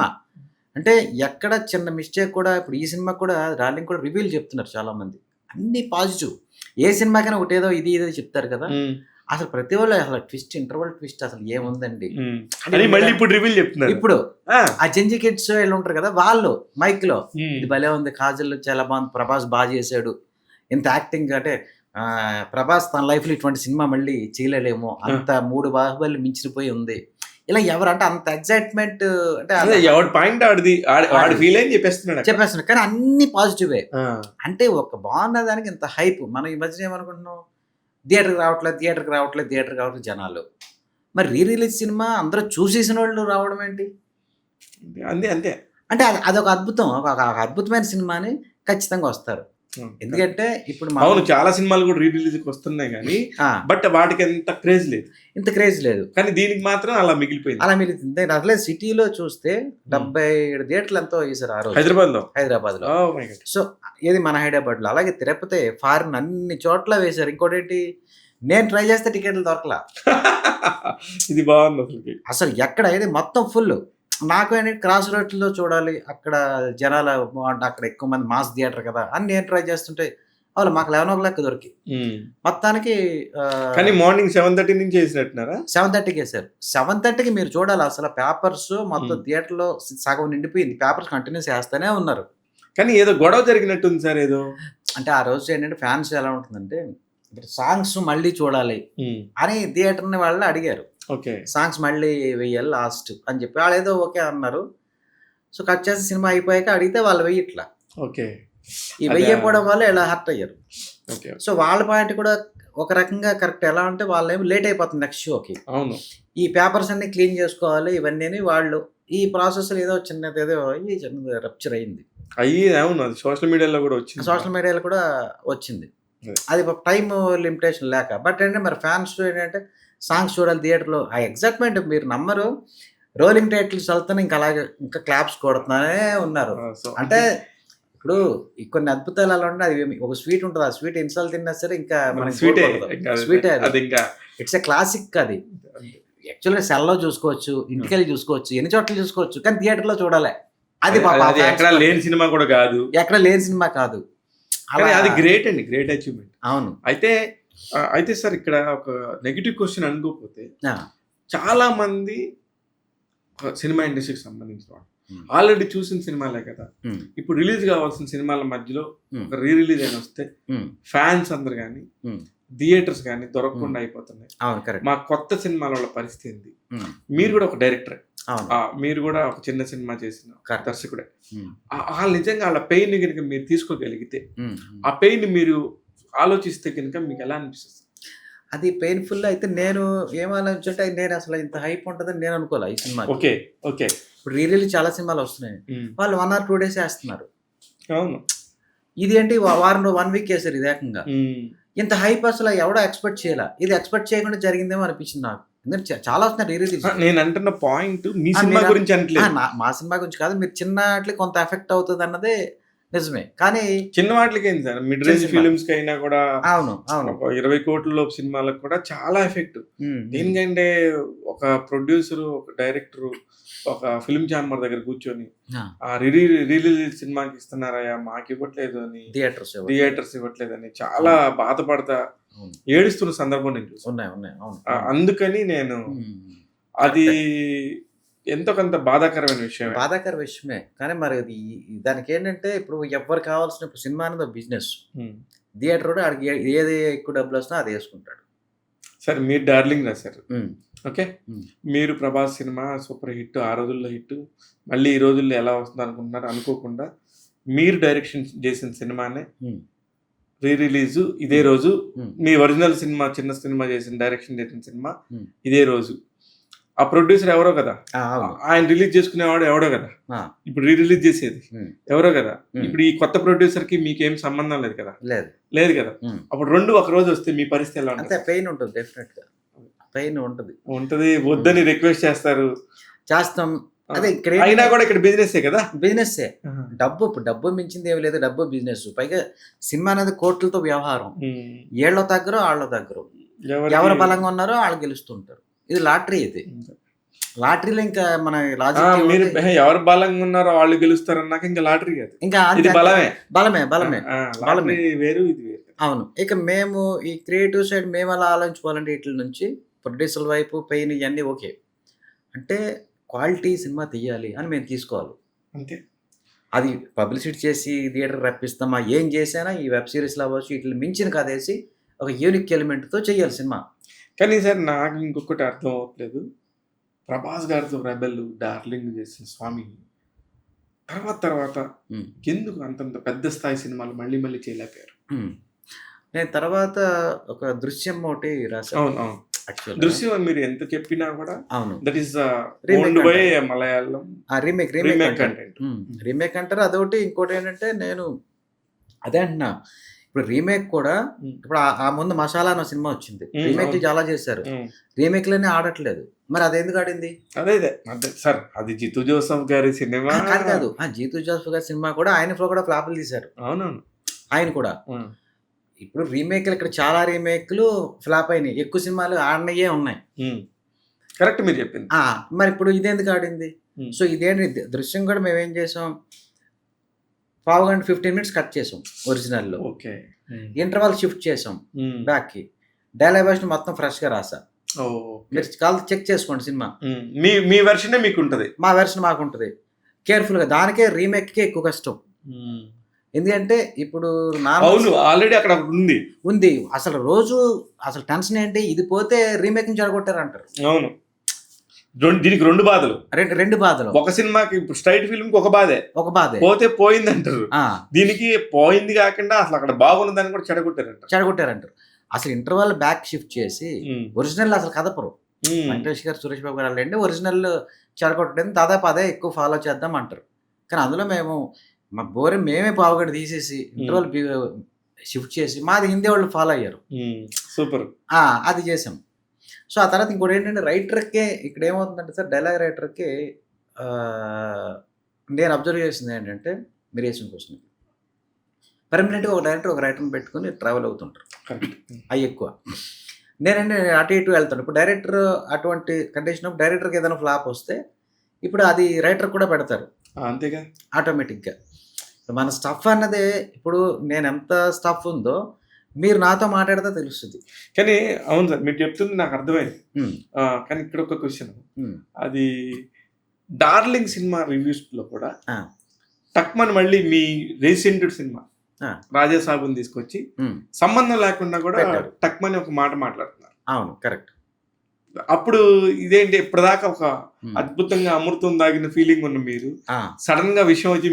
అంటే ఎక్కడ చిన్న మిస్టేక్ కూడా ఇప్పుడు ఈ సినిమా కూడా డార్లింగ్ కూడా రివ్యూలు చెప్తున్నారు చాలా మంది అన్ని పాజిటివ్. ఏ సినిమాకైనా ఒకటేదో ఇది చెప్తారు కదా అసలు ప్రతి వాళ్ళు అసలు ఇంటర్వల్ ట్విస్ట్ అసలు ఏముందండి మళ్ళీ ఇప్పుడు రివీల్ చెప్తున్నారు. ఇప్పుడు ఆ జంజీ కిడ్స్ వీళ్ళు ఉంటారు కదా వాళ్ళు మైక్ లో ఇది భలే ఉంది కాజల్ చాలా బాగుంది ప్రభాస్ బాగా చేశాడు ఇంత యాక్టింగ్ అంటే ప్రభాస్ తన లైఫ్ లో ఇటువంటి సినిమా మళ్ళీ చేయలేమో అంత 3 బాహుబలి మించిపోయి ఉంది ఇలా ఎవరంటే అంత ఎగ్జైట్మెంట్ అంటే ఎవరి పాయింట్ ఆడి ఫీల్ అని చెప్పేస్తున్నాడు కానీ అన్ని పాజిటివే. అంటే ఒక బాగున్న దానికి ఇంత హైప్. మనం ఈ మధ్యన ఏమనుకుంటున్నాం థియేటర్కి రావట్లేదు జనాలు. మరి రిలీజ్ సినిమా అందరూ చూసేసిన వాళ్ళు రావడం ఏంటి అంతే అంటే అదొక అద్భుతం. ఒక అద్భుతమైన సినిమాని ఖచ్చితంగా వస్తారు. ఎందుకంటే ఇప్పుడు అవును చాలా సినిమాలు కూడా రిలీజ్కి వస్తున్నాయి కానీ బట్ వాటికి ఇంత క్రేజ్ లేదు కానీ దీనికి మాత్రం అలా మిగిలిపోయింది. అసలే సిటీలో చూస్తే 77 థియేటర్లు ఎంతో వేసారు ఆ రోజు హైదరాబాద్ లో. సో ఏది మన హైదరాబాద్ లో అలాగే తిరుపతి ఫారిన్ అన్ని చోట్ల వేశారు. ఇంకోటి ఏంటి నేను ట్రై చేస్తే టికెట్లు దొరకలా. ఇది బాగుంది అసలు ఎక్కడ ఏది మొత్తం ఫుల్. నాకు ఏంటంటే క్రాస్ రోడ్లో చూడాలి అక్కడ జనాల అక్కడ ఎక్కువ మంది మాస్ థియేటర్ కదా అని నేను ట్రై చేస్తుంటే వాళ్ళు మాకు 11 దొరికి మొత్తానికి కానీ మార్నింగ్ 7:30 నుంచి వేసినట్టున్నారా 7:30కి వేసారు. 7:30కి మీరు చూడాలి అసలు పేపర్స్ మొత్తం థియేటర్లో సగం నిండిపోయింది. పేపర్స్ కంటిన్యూస్ వేస్తూనే ఉన్నారు. కానీ ఏదో గొడవ జరిగినట్టుంది సార్ ఏదో. అంటే ఆ రోజు ఏంటంటే ఫ్యాన్స్ ఎలా ఉంటుందంటే సాంగ్స్ మళ్ళీ చూడాలి అని థియేటర్ని వాళ్ళు అడిగారు. సాంగ్స్ మళ్ళీ వెయ్యాలి లాస్ట్ అని చెప్పి వాళ్ళు ఏదో ఓకే అన్నారు. సో కట్ చేసి సినిమా అయిపోయాక అడిగితే వాళ్ళు వెయ్యట్లా. ఈ వెయ్యకపోవడం వల్ల ఇలా హర్ట్ అయ్యారు. సో వాళ్ళ పాయింట్ కూడా ఒక రకంగా కరెక్ట్. ఎలా అంటే వాళ్ళు ఏమి లేట్ అయిపోతుంది నెక్స్ట్ షోకి. ఈ పేపర్స్ అన్ని క్లీన్ చేసుకోవాలి ఇవన్నీ వాళ్ళు ఈ ప్రాసెస్ ఏదో చిన్నది రప్చర్ అయింది. అవును సోషల్ మీడియాలో కూడా వచ్చింది. అది టైం లిమిటేషన్ లేక. బట్ ఏంటంటే మరి ఫ్యాన్స్ ఏంటంటే సాంగ్స్ చూడాలి థియేటర్లో ఆ ఎగ్జైట్మెంట్ మీరు నమ్మరు. రోలింగ్ టైటిల్స్ వెళ్తానే ఇంకా క్లాప్స్ కొడుతూనే ఉన్నారు. అంటే ఇప్పుడు కొన్ని అద్భుతాలు అలా ఉంటే అది ఒక స్వీట్ ఉంటుంది. ఆ స్వీట్ ఎన్నిసార్లు తిన్నా సరే ఇంకా స్వీట్ ఇట్స్ ఎ క్లాసిక్. అది యాక్చువల్గా సెల్లో చూసుకోవచ్చు ఇంటికెళ్ళి చూసుకోవచ్చు ఎన్ని చోట్ల చూసుకోవచ్చు కానీ థియేటర్లో చూడాలి. అది ఎక్కడ లేని సినిమా కూడా కాదు. ఎక్కడ లేని సినిమా కాదు. అది గ్రేట్ అచీవ్మెంట్. అవును. అయితే సార్ ఇక్కడ ఒక నెగిటివ్ క్వశ్చన్ అనుకోకపోతే చాలా మంది సినిమా ఇండస్ట్రీకి సంబంధించిన వాళ్ళు ఆల్రెడీ చూసిన సినిమాలే కదా ఇప్పుడు రిలీజ్ కావాల్సిన సినిమాల మధ్యలో ఒక రిలీజ్ అయిన వస్తే ఫ్యాన్స్ అందరు కానీ థియేటర్స్ కానీ దొరకకుండా అయిపోతున్నాయి. మా కొత్త సినిమాల వాళ్ళ పరిస్థితి ఏంది? మీరు కూడా ఒక డైరెక్టర్, మీరు కూడా ఒక చిన్న సినిమా చేసిన దర్శకుడే. నిజంగా వాళ్ళ పెయిన్ కనుక మీరు తీసుకోగలిగితే ఆ పెయిన్ మీరు ఆలోచిస్తే కనుక మీకు ఎలా అనిపిస్తుంది? అది పెయిన్ఫుల్. అయితే నేను ఏమాలోచింటే నేను అసలు ఇంత హైప్ ఉంటుందని నేను అనుకోలే ఈ సినిమా. ఇప్పుడు రీరిలీజ్ చాలా సినిమాలు వస్తున్నాయి వాళ్ళు 1 or 2 days వేస్తున్నారు. అవును. ఇది ఏంటి వారం 1 week వేసారు ఇది ఏకంగా. ఇంత హైప్ అసలు ఎవడో ఎక్స్‌పెక్ట్ చేయలా. ఇది ఎక్స్‌పెక్ట్ చేయకుండా జరిగిందేమో అనిపించింది నాకు. ఎందుకంటే చాలా వస్తున్నాయి రీ రిలీజ్. నేను అంటున్న పాయింట్ మీ ఆ! సినిమా నేను గురించి అనట్లేదు. మా సినిమా గురించి కాదు. మీరు చిన్న ఆటిలకి కొంత ఎఫెక్ట్ అవుతదన్నదే నిజమే. కానీ చిన్న వాటిలకేంది సార్, మిడ్ చిన్న రేంజ్ సినిమా. ఫిల్మ్స్‌కి అయినా కూడా అవును. అవును. ఒక 20 కోట్ల లోపు సినిమాలకు కూడా చాలా ఎఫెక్ట్. హ్మ్. హ్మ్. దేనికంటే ఒక ప్రొడ్యూసర్, ఒక డైరెక్టర్, ఒక ఫిల్మ్ ఛాంబర్ దగ్గర కూర్చొని ఆ! రిలీజ్ సినిమాకి ఇస్తున్నారయ్యా మాకు ఇవ్వట్లేదు అని, థియేటర్స్ ఇవ్వట్లేదు. థియేటర్స్ ఇవ్వట్లేదని చాలా బాధపడతా అవును. ఏడుస్తున్న సందర్భం నేను చూసాను. ఉన్నాయి. ఉన్నాయి. అవును. అందుకని నేను హ్మ్. అది ఎంతో కొంత బాధాకరమైన విషయమే. బాధాకర విషయమే. కానీ మరి అది దానికేంటంటే ఇప్పుడు ఎవ్వరు కావాల్సిన ఇప్పుడు సినిమా అనేది ఒక బిజినెస్. హ్మ్. థియేటరోడు ఆడికి ఏది ఎక్కువ డబ్బులొస్తున్నా అది యేసుకుంటాడు. సరే మీరు డార్లింగ్ రాశారు. హ్మ్. ఓకే. హ్మ్. మీరు 'ప్రభాస్' సినిమా సూపర్ హిట్. ఆ రోజుల్లో హిట్. మళ్ళీ ఈ రోజుల్లో ఎలా వస్తుందనుకుంటున్నారు అనుకోకుండా మీరు డైరెక్షన్ చేసిన సినిమానే హ్మ్. రిలీజ్ ఇదే రోజు. హ్మ్. మీ ఒరిజినల్ సినిమా చిన్న సినిమా డైరెక్షన్ చేసిన సినిమా హ్మ్. ఇదే రోజు. ఆ ప్రొడ్యూసర్ ఎవరో కదా! ఆ! అవును. ఆయన రిలీజ్ చేసుకునేవాడు ఎవడో కదా! ఆ! ఇప్పుడు రిలీజ్ చేసేది హ్మ్. ఎవరో కదా! హ్మ్. ఇప్పుడు ఈ కొత్త ప్రొడ్యూసర్‌కి మీకేం సంబంధం లేదు కదా! లేదు. లేదు కదా! హ్మ్. అప్పుడు 2 ఒక రోజు వస్తే మీ పరిస్థితి ఎలా అంతే ఉంటది? పెయిన్ ఉంటుంది డెఫినెట్‌గా. పెయిన్ ఉంటది. ఉంటది. వద్దని రిక్వెస్ట్ చేస్తారు. చేస్తాం. ఆ! అదే ఇక్కడ అయినా కూడా ఇక్కడ బిజినెస్సే కదా! బిజినెస్సే. ఆహా! ఇప్పుడు డబ్బు మించింది ఏమి లేదు. డబ్బు బిజినెస్. పైగా సినిమా అనేది కోట్లతో వ్యవహారం. హ్మ్. ఈళ్ళో తగ్గరు, ఆళ్ళో తగ్గరు. ఎవరికి ఎవరు బలంగా ఉన్నారో ఆళ్ళు గెలుస్తుంటారు. ఇది లాటరీ ఇది. లాటరీలో ఇంకా మన లాజిక్ మీరు ఏముంది? ఎవరు బలంగా ఉన్నారో వాళ్ళు గెలుస్తారన్నాక ఇంకా లాటరీ కాదు. ఇంకా అంతే ఇది అంతే. బలమే. బలమే. ఆ! బలమే. ఆ! బలమే. లాటరీ వేరు, ఇది వేరు. అవును. ఇక మేము ఈ క్రియేటివ్ సైడ్ మేమెలా ఆలోచించుకోవాలంటే ఈటిల నుంచి ప్రొడ్యూసర్‌ల వైపు పెయిన్ ఇయన్నీ ఓకే. అంటే క్వాలిటీ సినిమా తీయాలి అని మేము తీసుకోవాలి. అంతే. అది పబ్లిసిటీ చేసి థియేటర్‌కి రప్పిస్తామా, ఏం చేసినా ఈ వెబ్ సీరీస్‌లు అవ్వచ్చు ఈటిలిని మించిన కథేసి ఒక యూనిక్ ఎలిమెంట్‌తో చేయాలి సినిమా. కానీ సార్ నాకు ఇంకొకటి అర్థం అవ్వట్లేదు. 'ప్రభాస్' గారితో 'రెబెల్', 'డార్లింగ్' చేసిన 'స్వామి' తర్వాత హ్మ్. ఎందుకు అంతంత పెద్ద స్థాయి సినిమాలు మళ్ళీ మళ్ళీ చేయలేకపోయారు? హ్మ్. నేను తర్వాత ఒక 'దృశ్యం' ఒకటి రాశాను అవును. అవును. యాక్చువల్‌గా. 'దృశ్యం' మీరు ఎంత చెప్పినా కూడా అవును. That is remake owned by అంటారు. మలయాళం ఆ! రీమేక్ రీమేక్ అంటారు. కంటెంట్. రీమేక్ అంటారు. అదోటి ఇంకోటేంటంటే నేను అదే అంటున్నా. ఇప్పుడు రీమేక్ కూడా హ్మ్. ఇప్పుడు ఆ ముందు 'మసాలా' అనే సినిమా వచ్చింది. హ్మ్. రీమేక్‌లు అవును. చాలా చేశారు. హ్మ్. రీమేక్‌లన్నీ ఆడట్లేదు. మరి అదెందుకు ఆడింది? అదే. అంటే సార్ అది 'జితు జోసెఫ్' గారి సినిమా. కాదు. ఆ 'జీతూ జోసెఫ్' గారి సినిమా కూడా ఆయన కూడా ఫ్లాపులు తీశారు. అవునవును. ఆయన కూడా. హ్మ్. ఇప్పుడు రీమేక్‌లు ఇక్కడ చాలా రీమేక్‌లు ఫ్లాప్ అయినాయి. ఎక్కువ సినిమాలు ఆడనియే ఉన్నాయి. హ్మ్. కరెక్ట్ మీరు చెప్పింది. ఆ! మరిప్పుడు ఇదెందుకు ఆడింది? హ్మ్. సో, ఇదేంటి దృశ్యం కూడా మేమేం చేసాం, పావుగంట 15 మినిట్స్ కట్ చేసాం ఒరిజినల్‌లో. ఓకే. హ్మ్. ఇంటర్వల్ షిఫ్ట్ చేసాం హ్మ్. బ్యాక్‌కి. డైలాగ్ వెర్షన్ మొత్తం ఫ్రెష్‌గా రాసా. ఓకే. మీరు కావాలంటే చెక్ చేసుకోండి సినిమా. హ్మ్. మీ వెర్షనే మీకుంటది. మా వెర్షన్ మాకుంటది. కేర్‌ఫుల్‌గా దానికే రీమేక్‌కే ఎక్కువ కష్టం. హ్మ్. ఎందుకంటే ఇప్పుడు నార్మల్ అవును. ఆల్రెడీ అక్కడ ఉంది. ఉంది. అసలు టెన్షన్ ఏంటి? ఇది పోతే రీమేక్‌ని చెడగొట్టారంటారు. అవును. దీనికి 2 బాధలు. 2 బాధలు. ఒక సినిమాకి ఇప్పుడు స్ట్రెయిట్ ఫిల్మ్‌కి ఒక బాధే. ఒక బాధే. పోతే పోయిందంటారు. ఆ! దీనికి పోయింది కాకుండా అసలు అక్కడ బాగున్నదాన్ని కూడా చెడగొట్టారంట. చెడగొట్టారంటారు. అసలు ఇంటర్వల్ బ్యాక్ షిఫ్ట్ చేసి హ్మ్. ఒరిజినల్ అసలు కదపరు. హ్మ్. వెంకటేష్ గారు, సురేష్ బాబు గారు ఆళ్ళండి ఒరిజినల్ చెడగొట్టడం దాదాపు అదే ఎక్కువ ఫాలో చేద్దాం అంటారు. కానీ అందులో మేము మా బోరె మేమే పావుగంట తీసేసి ఇంటర్వల్ షిఫ్ట్ చేసి మాది హిందీ వాళ్ళు ఫాలో అయ్యారు. హ్మ్. సూపర్. ఆ! అది చేసాం. సో, ఆ తర్వాత ఇంకోటేంటంటే రైటర్‌కే ఇక్కడేమవుతుందంటే సార్ డైలాగ్ రైటర్‌కి ఆహ్, నేను అబ్జర్వ్ చేసిందేంటంటే మీరేసిన క్వెషన్. పర్మనెంట్‌గా ఒక డైరెక్టర్, ఒక రైటర్‌ని పెట్టుకొని ట్రావెల్ అవుతుంటారు. కరెక్ట్. అయ్యెక్కువ. నేనంటే అటు ఇటు వెళ్తాను. ఇప్పుడు డైరెక్టర్ అటువంటి కండిషన్ డైరెక్టర్‌కి ఏదైనా ఫ్లాప్ వస్తే, ఇప్పుడు అది రైటర్ కూడా పెడతారు అంతేగా. ఆటోమేటిక్‌గా. మన స్టఫ్ అన్నదే ఇప్పుడు నేనెంత స్టఫ్ ఉందో, మీరు నాతో మాట్లాడితే తెలుస్తది. కానీ అవును సార్. మీరు చెప్తుంది నాకు అర్థమైంది. హ్మ్. కానీ ఇక్కడ ఒక క్వెషన్. హ్మ్. అది 'డార్లింగ్' సినిమా రివ్యూస్‌లో కూడా ఆ! టక్‌మని మళ్ళీ మీ రీసెంట్ సినిమా ఆ! 'రాజాసాబు'ని తీసుకొచ్చి హ్మ్. సంబంధం లేకుండా కూడా పెట్టారు. టక్‌మని ఒక మాట మాట్లాడుతున్నారు. అవును. కరెక్ట్. అప్పుడు ఇదేంటి ఇప్పటిదాకా ఒక హ్మ్. అద్భుతంగా అమృతం తాగిన ఫీలింగ్ ఉన్న మీరు ఆ! సడెన్‌గా విషయం వచ్చి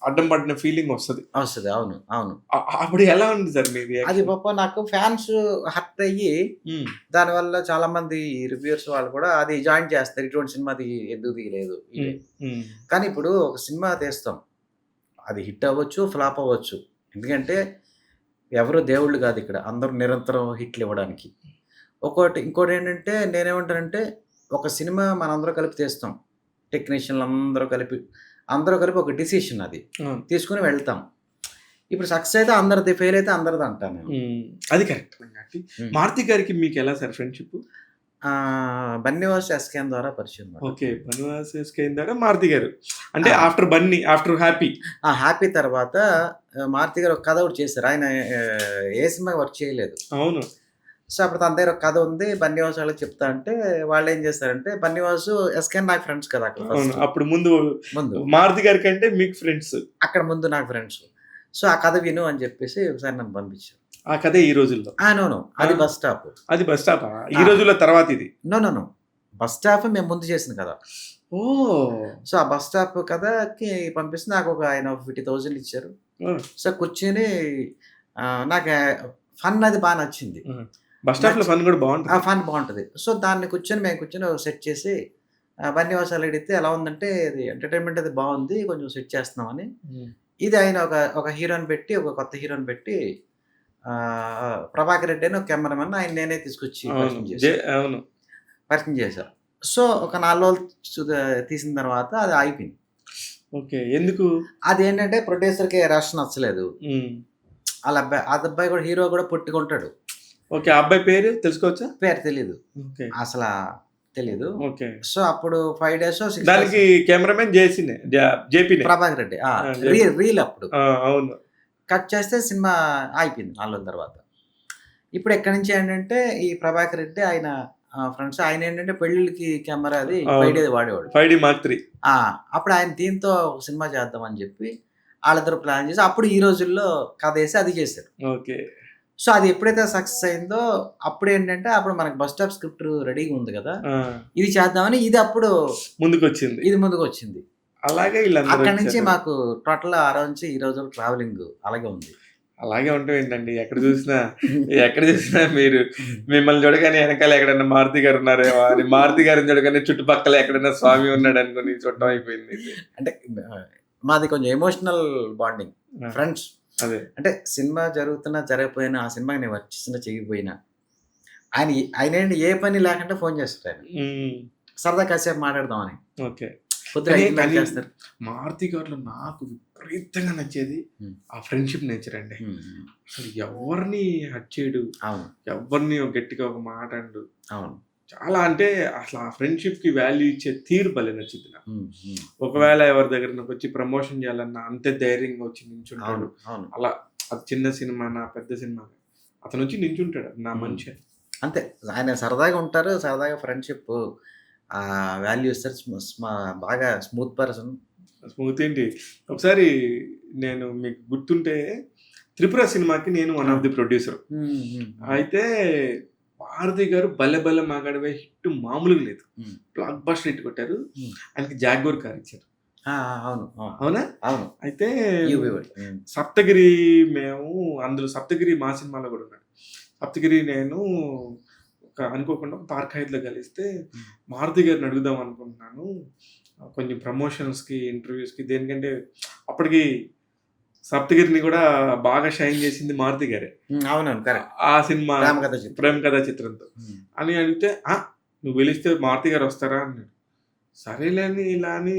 అడ్డం పడిన ఫీలింగ్ వస్తది. వస్తది. అవును. అవును. అప్పుడు ఎలా ఉంది సార్ మీ అది రియాక్షన్? పాపం నాకు ఫ్యాన్స్ హర్ట్ అయ్యి, హ్మ్. దానివల్ల చాలామంది రివ్యూయర్స్ వాళ్ళు కూడా అది జాయిన్ చేస్తారు. ఇటువంటి సినిమా ఎందుకు తీయలేదు ఇదే. హ్మ్. హ్మ్. కానీ ఇప్పుడు ఒక సినిమా తీస్తాం. అది హిట్ అవ్వచ్చు, ఫ్లాప్ అవ్వచ్చు. ఎందుకంటే ఎవరు దేవుళ్ళు కాదు ఇక్కడ. అందరూ నిరంతరం హిట్లు ఇవ్వడానికి. ఇంకోటేంటంటే నేనేమంటానంటే, ఒక సినిమా మనందరం కలిపి తీస్తాం. టెక్నీషియన్‌లు అందరూ కలిపి ఒక డిసిషన్ అది. అవును. తీసుకొని వెళ్తాం. ఇప్పుడు సక్సెస్ అయితే అందరిది, ఫెయిల్ అయితే అందరిది అంటాను నేను. అది కరెక్ట్. హ్మ్. మారుతి గారికి మీకు ఎలా సార్ ఫ్రెండ్‌షిప్? బన్నీవాసు ఎస్‌కేఎన్ ద్వారా పరిచయం మాట. ఓకే. బన్వాస్ ఎస్‌కేఎన్ ద్వారా మారుతి గారు. అంటే ఆ! After Bunny, after happy. ఆ! 'హ్యాపీ' తర్వాత మారుతి గారు ఒక కథ ఒకటి చేశారు. ఆయన ఏ సినిమాకి వర్క్ చేయలేదు. అవును. సో, అప్పుడు తన దగ్గర ఒక కథ ఉంది. బన్నీవాసు వాళ్ళకి చెప్తా అంటే వాళ్ళేం చేశారంటే, బన్నీవాసు, ఎస్‌కేఎన్ నాకు ఫ్రెండ్స్ కదా అక్కడ అవును. ఫస్ట్. అప్పుడు ముందు ముందు. మారుతి గారి కంటే మీకు ఫ్రెండ్స్. అక్కడ ముందు నాకు ఫ్రెండ్స్. సో, ఆ కథ విను అని చెప్పేసి ఒకసారి నన్ను పంపించారు. ఆ కథే ఈ రోజుల్లో. నో. అది ఆ! Bus stop. అది బస్ స్టాపా? ఈ ఆ! రోజుల్లో తర్వాత ఇది. నో. బస్ స్టాప్ మేము ముందు చేసిన కథ. ఓహ్! సో, ఆ బస్ స్టాప్ కథకి పంపిస్తే నాకు ఆయన 50,000 ఇచ్చారు. హ్మ్. సో, కూర్చొని నాకు ఫన్ అది బా నచ్చింది. హ్మ్. బస్ స్టాప్‌లో నచ్చి ఫన్ కూడా ఆ బావుంటది. ఫన్ బావుంటది. సో, మేము కూర్చొని సెట్ చేసి బన్నీవాసాలు అడిగితే ఎలా ఉందంటే, "ఇది ఎంటర్‌టైన్‌మెంట్ అది బావుంది. కొంచెం సెట్ చేస్తున్నామని." హ్మ్. ఇది ఆయన ఒక హీరోని పెట్టి, ఒక కొత్త హీరోని పెట్టి 'ప్రభాకర్ రెడ్డి' అని ఒక కెమెరామన్ ఆయన నేనే తీసుకొచ్చి అవును. పరిచయం చేశా. అవును. పరిచయం చేశా. సో, ఒక 4 రోజులు తీసిన తర్వాత అది ఆగిపోయింది. ఓకే. ఎందుకు? అదేంటంటే ప్రొడ్యూసర్‌కి రష్ నచ్చలేదు. హ్మ్. అబ్బాయి కూడా హీరో కూడా పొట్టిగుంటాడు. ఓకే. ఆ అబ్బాయి పేరు తెలుసుకోవచ్చా? పేరు తెలీదు. ఓకే. అసలా తెలీదు. ఓకే. సో, అప్పుడు 5 డేసో, 6 దానికి డేసో కెమెరామన్ జేపీనే. ప్రభాకర్ రెడ్డి. ఆ! జేపీ. రీల్ అప్పుడు. ఆ! అవును. కట్ చేస్తే సినిమా ఆగిపోయింది 4 రోజుల తర్వాత. ఇప్పుడు ఎక్కడి నుంచి ఏంటంటే ఈ ప్రభాకర్ రెడ్డి ఆయన ఫ్రెండ్స్ ఆయనేంటంటే పెళ్ళిళ్ళకి కెమెరా అది అవును. 5D వాడేవాడు. 5D mark 3. ఆ! అప్పుడు ఆయన దీంతో ఒక సినిమా చేద్దామని చెప్పి ఆళ్ళిద్దరూ ప్లాన్ చేసి అప్పుడు ఈ రోజుల్లో కథేసి అది చేశారు. ఓకే. సో, అది ఎప్పుడైతే సక్సెస్ అయిందో అప్పుడేంటంటే అప్పుడు మనకు బస్ స్టాప్ స్క్రిప్ట్ రెడీగా ఉంది కదా! ఆ! ఇది చేద్దామని ఇది అప్పుడు ముందుకొచ్చింది. ఇది ముందుకొచ్చింది. అలాగే ఈళ్ళందరూ అక్కడి నుంచి వచ్చారు. మాకు టోటల్ ఆ రోజు నుంచి ఈ రోజు వరకు ట్రావెలింగ్ అలాగే ఉంది. అలాగే ఉండటం ఏంటండి? ఎక్కడ చూసినా మీరు మిమ్మల్ని చూడగానే ఎనకాల ఎక్కడన్నా మారుతి గారు ఉన్నారేమో అని, మారుతి గారిని చూడగానే చుట్టుపక్కల ఎక్కడన్నా స్వామి ఉన్నాడనుకోని చూడటం అయిపోయింది ఇది. అంటే మాది కొంచెం ఎమోషనల్ బాండింగ్. ఆ! ఫ్రెండ్స్. అదే. అంటే సినిమా జరుగుతున్నా, జరగకపోయినా ఆ సినిమాకి నేను వర్క్ చేసినా, చేయకపోయినా ఆయనేంటి ఏ పని లేకుండా ఫోన్ చేస్తారాయన. హ్మ్. సరదా కాసేపు మాట్లాడదామని. ఓకే. పొద్దున కానీ 5కి కానీ చేస్తారు. మారుతి గారిలో నాకు విపరీతంగా నచ్చేది హ్మ్. ఆ ఫ్రెండ్‌షిప్ నేచర్ అండి. హ్మ్. అసలు ఎవరిని హర్ట్ చేయడు. అవును. ఎవ్వరిని గట్టిగా ఒక మాట అనడు. అవును. చాలా అంటే అసలు ఆ ఫ్రెండ్‌షిప్‌కి వాల్యూ ఇచ్చే తీరు భలే నచ్చింది నాకు. హ్మ్. హ్మ్. ఒకవేళ ఎవరి దగ్గరనకొచ్చి ప్రమోషన్ చేయాలన్నా అంతే ధైర్యంగా వచ్చి నించుంటాడు. అవును. అవును. అలా అది చిన్న సినిమానా, పెద్ద సినిమానా అతనొచ్చి నించుంటాడు. అది నా హ్మ్. మనిషి. అంతే. ఆయన సరదాగా ఉంటారు. సరదాగా ఫ్రెండ్‌షిప్ వాల్యూ ఇస్తారు. బాగా స్మూత్ పర్సన్. స్మూత్ ఏంటి ఒకసారి నేను మీకు గుర్తుంటే 'త్రిపుర' సినిమాకి నేను వన్ ఆఫ్ ది ప్రొడ్యూసర్. హ్మ్. హ్మ్. అయితే భారతి గారు 'భలే భలే మగాడివే' హిట్ మామూలుగా లేదు. హ్మ్. బ్లాక్ బస్టర్ హిట్ కొట్టారు. హ్మ్. ఆయనకి 'జాగ్వార్' కార్ ఇచ్చారు. అవును. అవునా? అవును. అయితే యూవీ వాడు. హ్మ్. 'సప్తగిరి' మేము అందులో 'సప్తగిరి' మా సినిమాలో కూడా ఉన్నాడు. 'సప్తగిరి' నేను అనుకోకుండా ఒక పార్క్ హైట్‌లో కలిస్తే హ్మ్. మారుతి గారిని అడుగుదాం అనుకుంటున్నాను. కొంచెం ప్రమోషన్స్‌కి, ఇంటర్వ్యూస్‌కి దేనికంటే అప్పటికి 'సప్తగిరిని' కూడా బాగా షైన్ చేసింది మారుతి గారే. అవునవును. కరెక్ట్. ఆ సినిమా 'ప్రేమ కథ చిత్రం.' 'ప్రేమ కథా చిత్రంతో' హ్మ్. అని అడిగితే, నువ్వు పిలిస్తే మారుతి గారు వస్తారా?" అన్నాడు. సరేలే అని ఇలా అని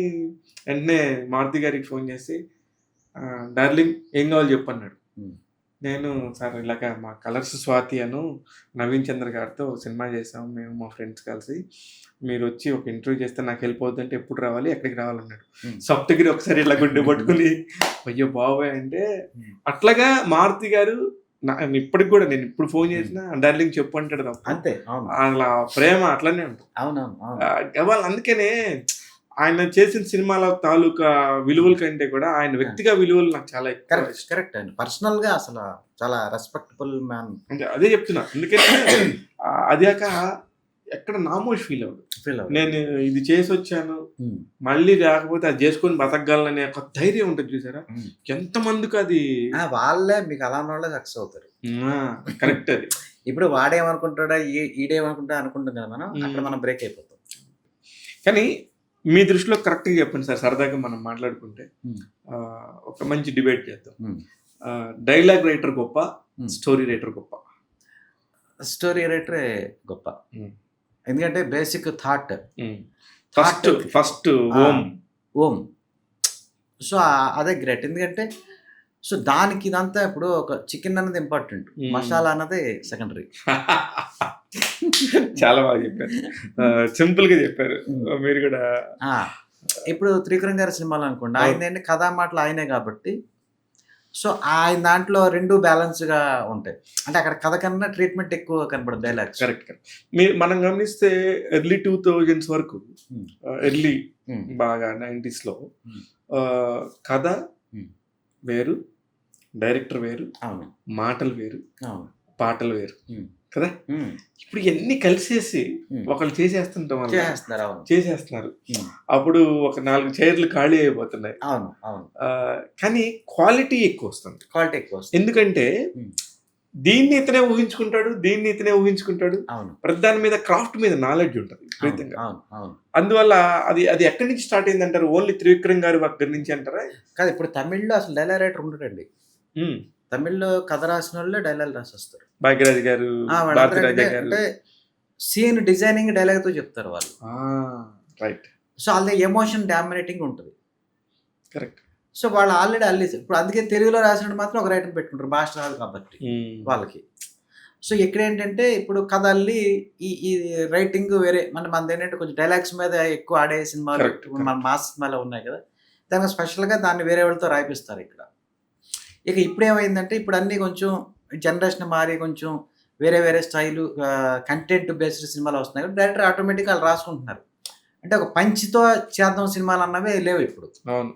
వెంటనే మారుతి గారికి ఫోన్ చేసి, డార్లింగ్ ఏం కావాలో చెప్పు అన్నాడు. హ్మ్. నేను సార్ ఇలాగ మా కలర్స్ స్వాతి అను నవీన్ చంద్ర గారితో సినిమా చేసాం మేము మా ఫ్రెండ్స్ కలిసి. మీరొచ్చి ఒక ఇంటర్వ్యూ చేస్తే నాకు హెల్ప్ అవుద్దంటే ఎప్పుడు రావాలి? ఎక్కడికి రావాలన్నాడు. హ్మ్. సప్తగిరి ఒకసారి ఇలా గుడ్డ పట్టుకొని అయ్యో బాబోయ్! అంటే అట్లాగా మారుతి గారు ఇప్పటికి కూడా నేను ఇప్పుడు ఫోన్ చేసినా డార్లింగ్ చెప్పు అంటాడు తప్ప అంతే. అవును. అలా ప్రేమ అట్లనే ఉంటుంది. అవునవును. అవును. వాళ్ళు అందుకనే ఆయన చేసిన సినిమాల తాలూకా విలువల కంటే కూడా ఆయన వ్యక్తిగా విలువలు నాకు చాలా ఎక్కువ కరెక్ట్. ఇష్టం. కరెక్ట్ అండి. పర్సనల్‌గా అసల చాలా రెస్పెక్టబుల్ మ్యాన్. అంటే అదే చెప్తున్నా. ఎందుకంటే అదాక ఎక్కడ నామోషి ఫీల్ అవ్వడు. ఫీల్ అవ్వడు. నేను ఇది చేసొచ్చాను. హ్మ్. మళ్ళీ రాకపోతే అది చేసుకొని బతకగలననే ఒక ధైర్యం ఉంటది చూసారా? హ్మ్. ఎంతమందికి అది వాళ్ళే మీకు అలానోళ్ళే సక్సెస్ అవుతారు. ఆ! కరెక్ట్ అది. ఇప్పుడు వాడేమనుకుంటాడా? ఈడేమనుకుంటా అనుకుంటాం కదా మనం. అక్కడ మనం బ్రేక్ అయిపోతాం. కానీ మీ దృష్టిలో కరెక్ట్‌గా చెప్పండి సార్. సరదాగా మనం మాట్లాడుకుంటే హ్మ్. ఒక మంచి డిబేట్ చేద్దాం. హ్మ్. డైలాగ్ రైటర్ గొప్ప? స్టోరీ రైటర్ గొప్ప? స్టోరీ రైటరే గొప్ప. ఉమ్. ఎందుకంటే బేసిక్ థాట్ ఫస్ట్ ఫస్ట్ ఓం. ఓం. సో అదే గ్రేట్. ఎందుకంటే సో దానికి ఇదంతా ఇప్పుడు ఒక చికెన్ అన్నది ఇంపార్టెంట్, మసాలా అన్నది సెకండరీ. చాలా బాగా చెప్పారు, సింపుల్ గా చెప్పారు మీరు కూడా. ఇప్పుడు త్రివిక్రమ్ గారి సినిమాలు అనుకోండి, ఆయన ఏంటి కథా మాటలు ఆయనే కాబట్టి సో ఆయన దాంట్లో రెండు బ్యాలెన్స్ గా ఉంటాయి. అంటే అక్కడ కథ కన్నా ట్రీట్మెంట్ ఎక్కువ కనబడదు, డైలాగ్స్. కరెక్ట్. మనం గమనిస్తే ఎర్లీ 2000s వరకు, ఎర్లీ బాగా 90s లో కథ వేరు, డైరెక్టర్ వేరు, మాటలు వేరు, పాటలు వేరు కదా. ఇప్పుడు ఇవన్నీ కలిసేసి ఒకళ్ళు చేసేస్తుంటాం వల్ల చేసేస్తున్నారు. అప్పుడు ఒక 4 చైర్లు ఖాళీ అయిపోతున్నాయి. కానీ క్వాలిటీ ఎక్కువ వస్తుంది. ఎందుకంటే దీన్ని ఇతనే ఊహించుకుంటాడు, దీన్ని ఇతనే ఊహించుకుంటాడు. ప్రతి దాని మీద క్రాఫ్ట్ మీద నాలెడ్జ్ ఉంటుంది విపరీతంగా. అందువల్ల అది అది ఎక్కడి నుంచి స్టార్ట్ అయింది అంటారు? ఓన్లీ త్రివిక్రమ్ గారి దగ్గర నుంచి అంటారా? కాదు, ఇప్పుడు తమిళ్లో అసలు డైలాగ్ రైటర్ ఉండడండి. తమిళ్లో కథ రాసిన వాళ్ళే డైలాగ్ రాసేస్తారు. భాగ్యరాజ్ గారు, అంటే సీన్ డిజైనింగ్ డైలాగ్ తో చెప్తారు వాళ్ళు. రైట్. సో అదే ఎమోషన్ డామినేటింగ్ ఉంటుంది. కరెక్ట్. సో వాళ్ళు ఆల్రెడీ అల్లేసారు. ఇప్పుడు అందుకే తెలుగులో రాసినట్టు మాత్రం ఒక రైటర్ పెట్టుకుంటారు, భాష రాదు కాబట్టి వాళ్ళకి. సో ఇక్కడ ఏంటంటే ఇప్పుడు కథ అల్లి ఈ రైటింగ్ వేరే, మనది ఏంటంటే కొంచెం డైలాగ్స్ మీద ఎక్కువ ఆడే సినిమాలు మన మాస్ సినిమాలో ఉన్నాయి కదా, దానికి స్పెషల్గా దాన్ని వేరే వాళ్ళతో రాయిపిస్తారు ఇక్కడ. ఇక ఇప్పుడు ఏమైందంటే ఇప్పుడు అన్నీ కొంచెం జనరేషన్ మారి కొంచెం వేరే వేరే స్టైలు కంటెంట్ బేస్డ్ సినిమాలు వస్తున్నాయి కాబట్టి డైరెక్టర్ ఆటోమేటిక్గా వాళ్ళు రాసుకుంటున్నారు. అంటే ఒక పంచితో చేద్దాం సినిమాలు అన్నవే లేవు ఇప్పుడు. అవును,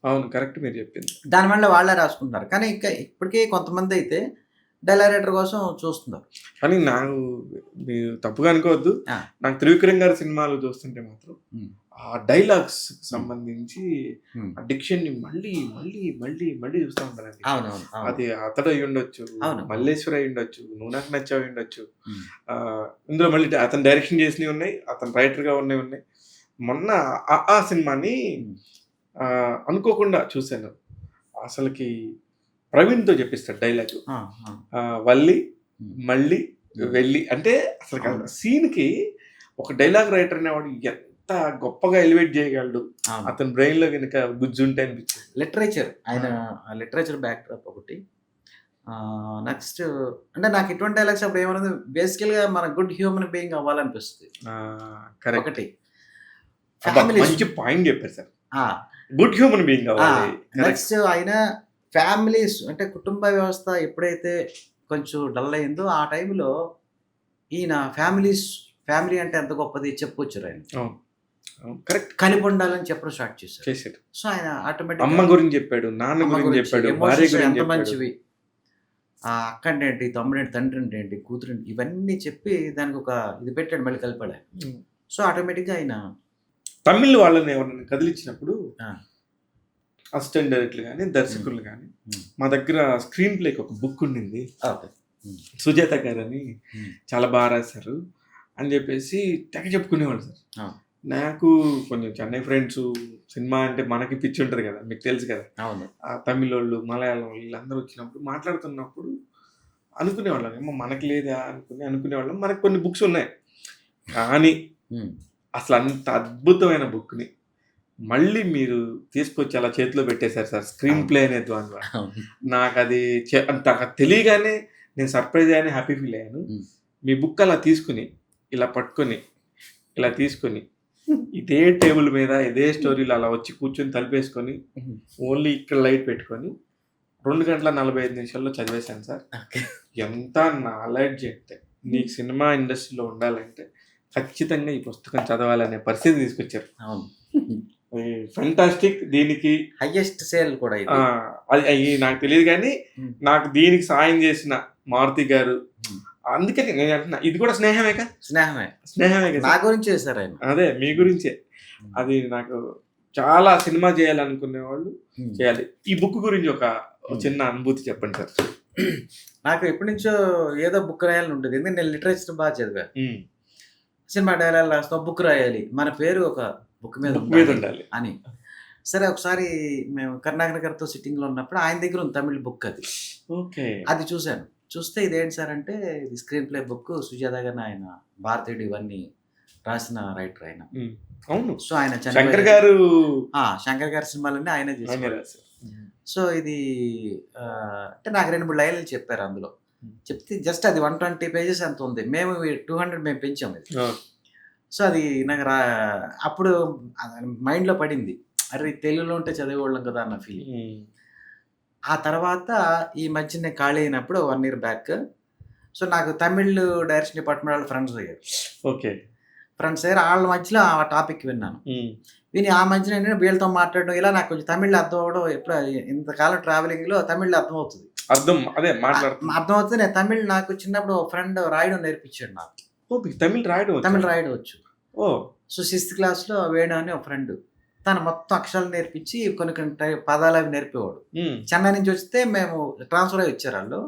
అవును, కరెక్ట్ మీరు చెప్పింది. దానివల్ల వాళ్ళే రాసుకుంటున్నారు. కానీ ఇంకా ఇప్పటికీ కొంతమంది అయితే డైలాగ్ రైటర్ కోసం చూస్తున్నారు. కానీ నాకు మీరు తప్పుగా అనుకోవద్దు, నాకు త్రివిక్రమ్ గారి సినిమాలు చూస్తుంటే మాత్రం ఆ డైలాగ్స్ సంబంధించి ఆ డిక్షన్ ని మళ్ళీ మళ్ళీ మళ్ళీ మళ్ళీ చూస్తూ ఉంటానండి. అది అతడు అయి ఉండొచ్చు, మల్లేశ్వర్ అయి ఉండొచ్చు, నువ్వు నాకు నచ్చావు అయి ఉండొచ్చు. ఇందులో మళ్ళీ అతను డైరెక్షన్ చేసినవి ఉన్నాయి, అతను రైటర్ గా ఉన్నాయి. మొన్న ఆ సినిమాని అనుకోకుండా చూశాను. అసలుకి ప్రవీణ్ తో చెప్పిస్తాడు డైలాగ్, వల్లి మళ్ళీ వెళ్ళి. అంటే అసలు సీన్ కి ఒక డైలాగ్ రైటర్ అనేవాడు ఎంత గొప్పగా ఎలివేట్ చేయగలడు, అతని బ్రెయిన్ లో కనుక గుజ్జుంటే అనిపించింది. లిటరేచర్, ఆయన లిటరేచర్ బ్యాక్ డ్రాప్ ఒకటి. నెక్స్ట్ అంటే నాకు ఇటువంటి డైలాగ్స్ అప్పుడు ఏమన్నది, బేసికల్ గా మన గుడ్ హ్యూమన్ బీయింగ్ అవ్వాలనిపిస్తుంది. ఒకటి మంచి పాయింట్ చెప్పారు సార్, గుడ్ హ్యూమన్ బీయింగ్ అవ్వాలి. నెక్స్ట్ ఆయన ఫ్యామిలీస్ అంటే కుటుంబ వ్యవస్థ ఎప్పుడైతే కొంచెం డల్ అయిందో ఆ టైంలో ఈయన ఫ్యామిలీ అంటే ఎంత గొప్పది చెప్పుకొచ్చారు ఆయన. కరెక్ట్. కలిపి ఉండాలని చెప్పడం స్టార్ట్ చేశారు. సో ఆయన ఆటోమేటిక్ అమ్మ గురించి చెప్పాడు, నాన్న గురించి చెప్పాడు, భార్య గురించి ఎంత మంచివి, అక్క అంటే ఏంటి, తమ్ముడు ఏంటి, తండ్రి అంటే ఏంటి, కూతురు ఏంటి, ఇవన్నీ చెప్పి దానికి ఒక ఇది పెట్టాడు, మళ్ళీ కలిపాడు. సో ఆటోమేటిక్గా ఆయన తమిళ్ వాళ్ళని ఎవరైనా కదిలించినప్పుడు అసిస్టెంట్ డైరెక్టర్లు కానీ దర్శకులు కానీ, మా దగ్గర స్క్రీన్ ప్లేకి ఒక బుక్ ఉండింది, సుజాత గారు అని చాలా బాగా రాశారు అని చెప్పేసి తెగ చెప్పుకునేవాళ్ళు సార్. నాకు కొంచెం చెన్నై ఫ్రెండ్స్, సినిమా అంటే మనకి పిచ్చి ఉంటుంది కదా, మీకు తెలుసు కదా. ఆ తమిళ వాళ్ళు, మలయాళం వాళ్ళు వీళ్ళందరూ వచ్చినప్పుడు మాట్లాడుతున్నప్పుడు అనుకునేవాళ్ళం, ఏమో మనకి లేదా అనుకునేవాళ్ళం. మనకు కొన్ని బుక్స్ ఉన్నాయి, కానీ అసలు అంత అద్భుతమైన బుక్ని మళ్ళీ మీరు తీసుకొచ్చి అలా చేతిలో పెట్టేశారు సార్, స్క్రీన్ ప్లే అనే ద్వారా. నాకు అది అంత తెలియగానే నేను సర్ప్రైజ్ అయ్యాను, హ్యాపీ ఫీల్ అయ్యాను. మీ బుక్ అలా తీసుకుని ఇలా పట్టుకొని ఇలా తీసుకొని ఇదే టేబుల్ మీద ఇదే స్టోరీలు అలా వచ్చి కూర్చొని తలిపేసుకొని ఓన్లీ ఇక్కడ లైట్ పెట్టుకొని 2 గంటల 45 నిమిషాల్లో చదివేశాను సార్. ఎంత నాలెడ్జ్ అంటే, నీకు సినిమా ఇండస్ట్రీలో ఉండాలంటే ఖచ్చితంగా ఈ పుస్తకం చదవాలనే పరిస్థితి తీసుకొచ్చారు. ఫెంటాస్టిక్. దీనికి హైయెస్ట్ సేల్ కూడా అది నాకు తెలియదు, కానీ నాకు దీనికి సాయం చేసిన మారుతి గారు, అందుకని నేను అంటున్నా ఇది కూడా స్నేహమే కదా. స్నేహమే కదా, నా గురించి చేశారు ఆయన. అదే మీ గురించే. అది నాకు చాలా సినిమా చేయాలనుకునే వాళ్ళు చేయాలి. ఈ బుక్ గురించి ఒక చిన్న అనుభూతి చెప్పండి సార్. నాకు ఎప్పటి నుంచో ఏదో బుక్ రాయాలని ఉంటుంది, ఎందుకంటే నేను లిటరేచర్ బాగా చదివా. సినిమా డైలాగ్ రాస్తాం, బుక్ రాయాలి, మన పేరు ఒక బుక్ మీద ఉండాలి అని. సరే ఒకసారి మేము కరుణాకర్ గారితో సిట్టింగ్‌లో ఉన్నప్పుడు ఆయన దగ్గర ఉంది తమిళ్ బుక్ అది. ఓకే. అది చూసాను. చూస్తే ఇదేంటి సార్ అంటే ఇది స్క్రీన్ ప్లే బుక్ సుజాత గారిని ఆయన భారతీయుడు ఇవన్నీ రాసిన రైటర్ ఆయన. అవును. సో ఆయన శంకర్ గారు శంకర్ గారి సినిమాలన్నీ ఆయనే ఆయనే చేశారు. రాశారు. సో ఇది అంటే నాకు 2, 3 లైన్‌లు చెప్పారు అందులో. చెప్తే జస్ట్ అది 120 పేజెస్ ఎంతో ఉంది. మేము 200 మేము పెంచాం ఇది. ఆ! సో అది నాకు అప్పుడు మైండ్‌లో పడింది. అరే! తెలుగులో ఉంటే చదివేవాళ్ళం కదా అన్న ఫీలింగ్. హ్మ్. ఆ తర్వాత ఈ మధ్య నేను ఖాళీ అయినప్పుడు 1 ఇయర్ బ్యాక్ సో నాకు తమిళ్ డైరెక్షన్ డిపార్ట్మెంట్ వాళ్ళు ఫ్రెండ్స్ అయ్యారు. ఓకే. ఫ్రెండ్స్ అయ్యారు. ఆళ్ళ మధ్యలో ఆ టాపిక్ విన్నాను. విని ఆ మధ్యన ఏంటంటే వీళ్ళతో మాట్లాడడం ఇలా నాకు కొంచెం తమిళ్‌లో అర్థం అవ్వడం ఎప్పుడు ఇంతకాలం ట్రావెలింగ్‌లో తమిళ్‌లో అర్థమవుతది. అర్థం అదే మాట్లాడుతున్నా. అర్థమవుతుంది. నేను తమిళ్ నాకు చిన్నప్పుడు ఒక ఫ్రెండ్ రాయడం నేర్పించాడు నాకు. ఓహ్! మీకు తమిళ్ రాయడం వచ్చా? తమిళ్ రాయడం వచ్చు. ఓహ్! సో 6థ్ క్లాస్‌లో వేణు అని ఒక ఫ్రెండ్. తను మొత్తం అక్షరాలు నేర్పించి కొన్ని కొన్ని పదాలు అవి నేర్పేవాడు. చెన్నై నుంచి వస్తే మేము ట్రాన్స్‌ఫర్ అయ్యి వచ్చారు ఆళ్ళు.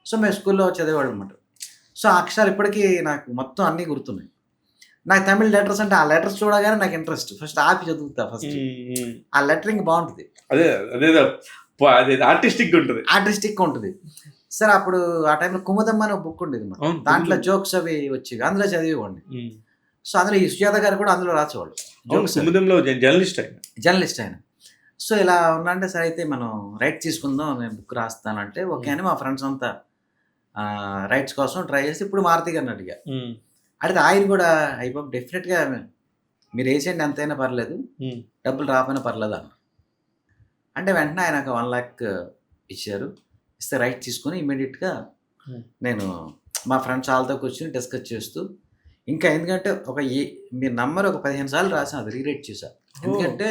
సో మేము స్కూల్‌లో చదివేవాళ్ళం అన్నమాట. సో ఆ అక్షరాలు ఇప్పటికీ నాకు మొత్తం అన్నీ గుర్తున్నాయి. నాకు తమిళ్ లెటర్స్ అంటే ఆ లెటర్స్ చూడగానే నాకు ఇంట్రెస్ట్. ఫస్ట్ ఆపి చదువుతా ఫస్ట్. ఆ లెటరింగ్ బావుంటది. అదే అదేదో అదేదో ఆర్టిస్టిక్‌గా ఉంటది. ఆర్టిస్టిక్‌గా ఉంటది. సరే అప్పుడు ఆ టైంలో 'కుముదమ్మ' అని ఒక బుక్ ఉండేది మాట. అవును. దాంట్లో జోక్స్ అవి వచ్చేవి. అందులో చదివేవాడిని. సో అందులో ఈ సుజాత గారు కూడా అందులో రాసేవాళ్ళు. అవును. జోక్స్ అవి. కుముదంలో జర్నలిస్ట్ ఆయన. జర్నలిస్ట్ ఆయన. సో ఇలా ఉన్నాంటే సరే అయితే మనం రైట్ తీసుకుందాం. నేను బుక్ రాస్తానంటే ఓకే అని మా ఫ్రెండ్స్ అంతా రైట్స్ కోసం ట్రై చేసి ఇప్పుడు మారుతి గారిని అడిగా. అడిగితే ఆయన కూడా అయిపోయి డెఫినెట్‌గా మీరు ఏసేయండి ఎంతైనా పర్లేదు. డబ్బులు రాకపోయినా పర్లేదు అన్నారు. అంటే వెంటనే ఆయన ఒక 1,00,000 ఇచ్చారు. ఇస్తే రైట్ తీసుకొని ఇమ్మీడియేట్‌గా నేను మా ఫ్రెండ్స్ వాళ్ళతో కూర్చొని డిస్కస్ చేస్తూ ఇంకా ఎందుకంటే మీరు నమ్మరు ఒక 15 సార్లు రాసాను అది రీరైట్ చేశా. ఎందుకంటే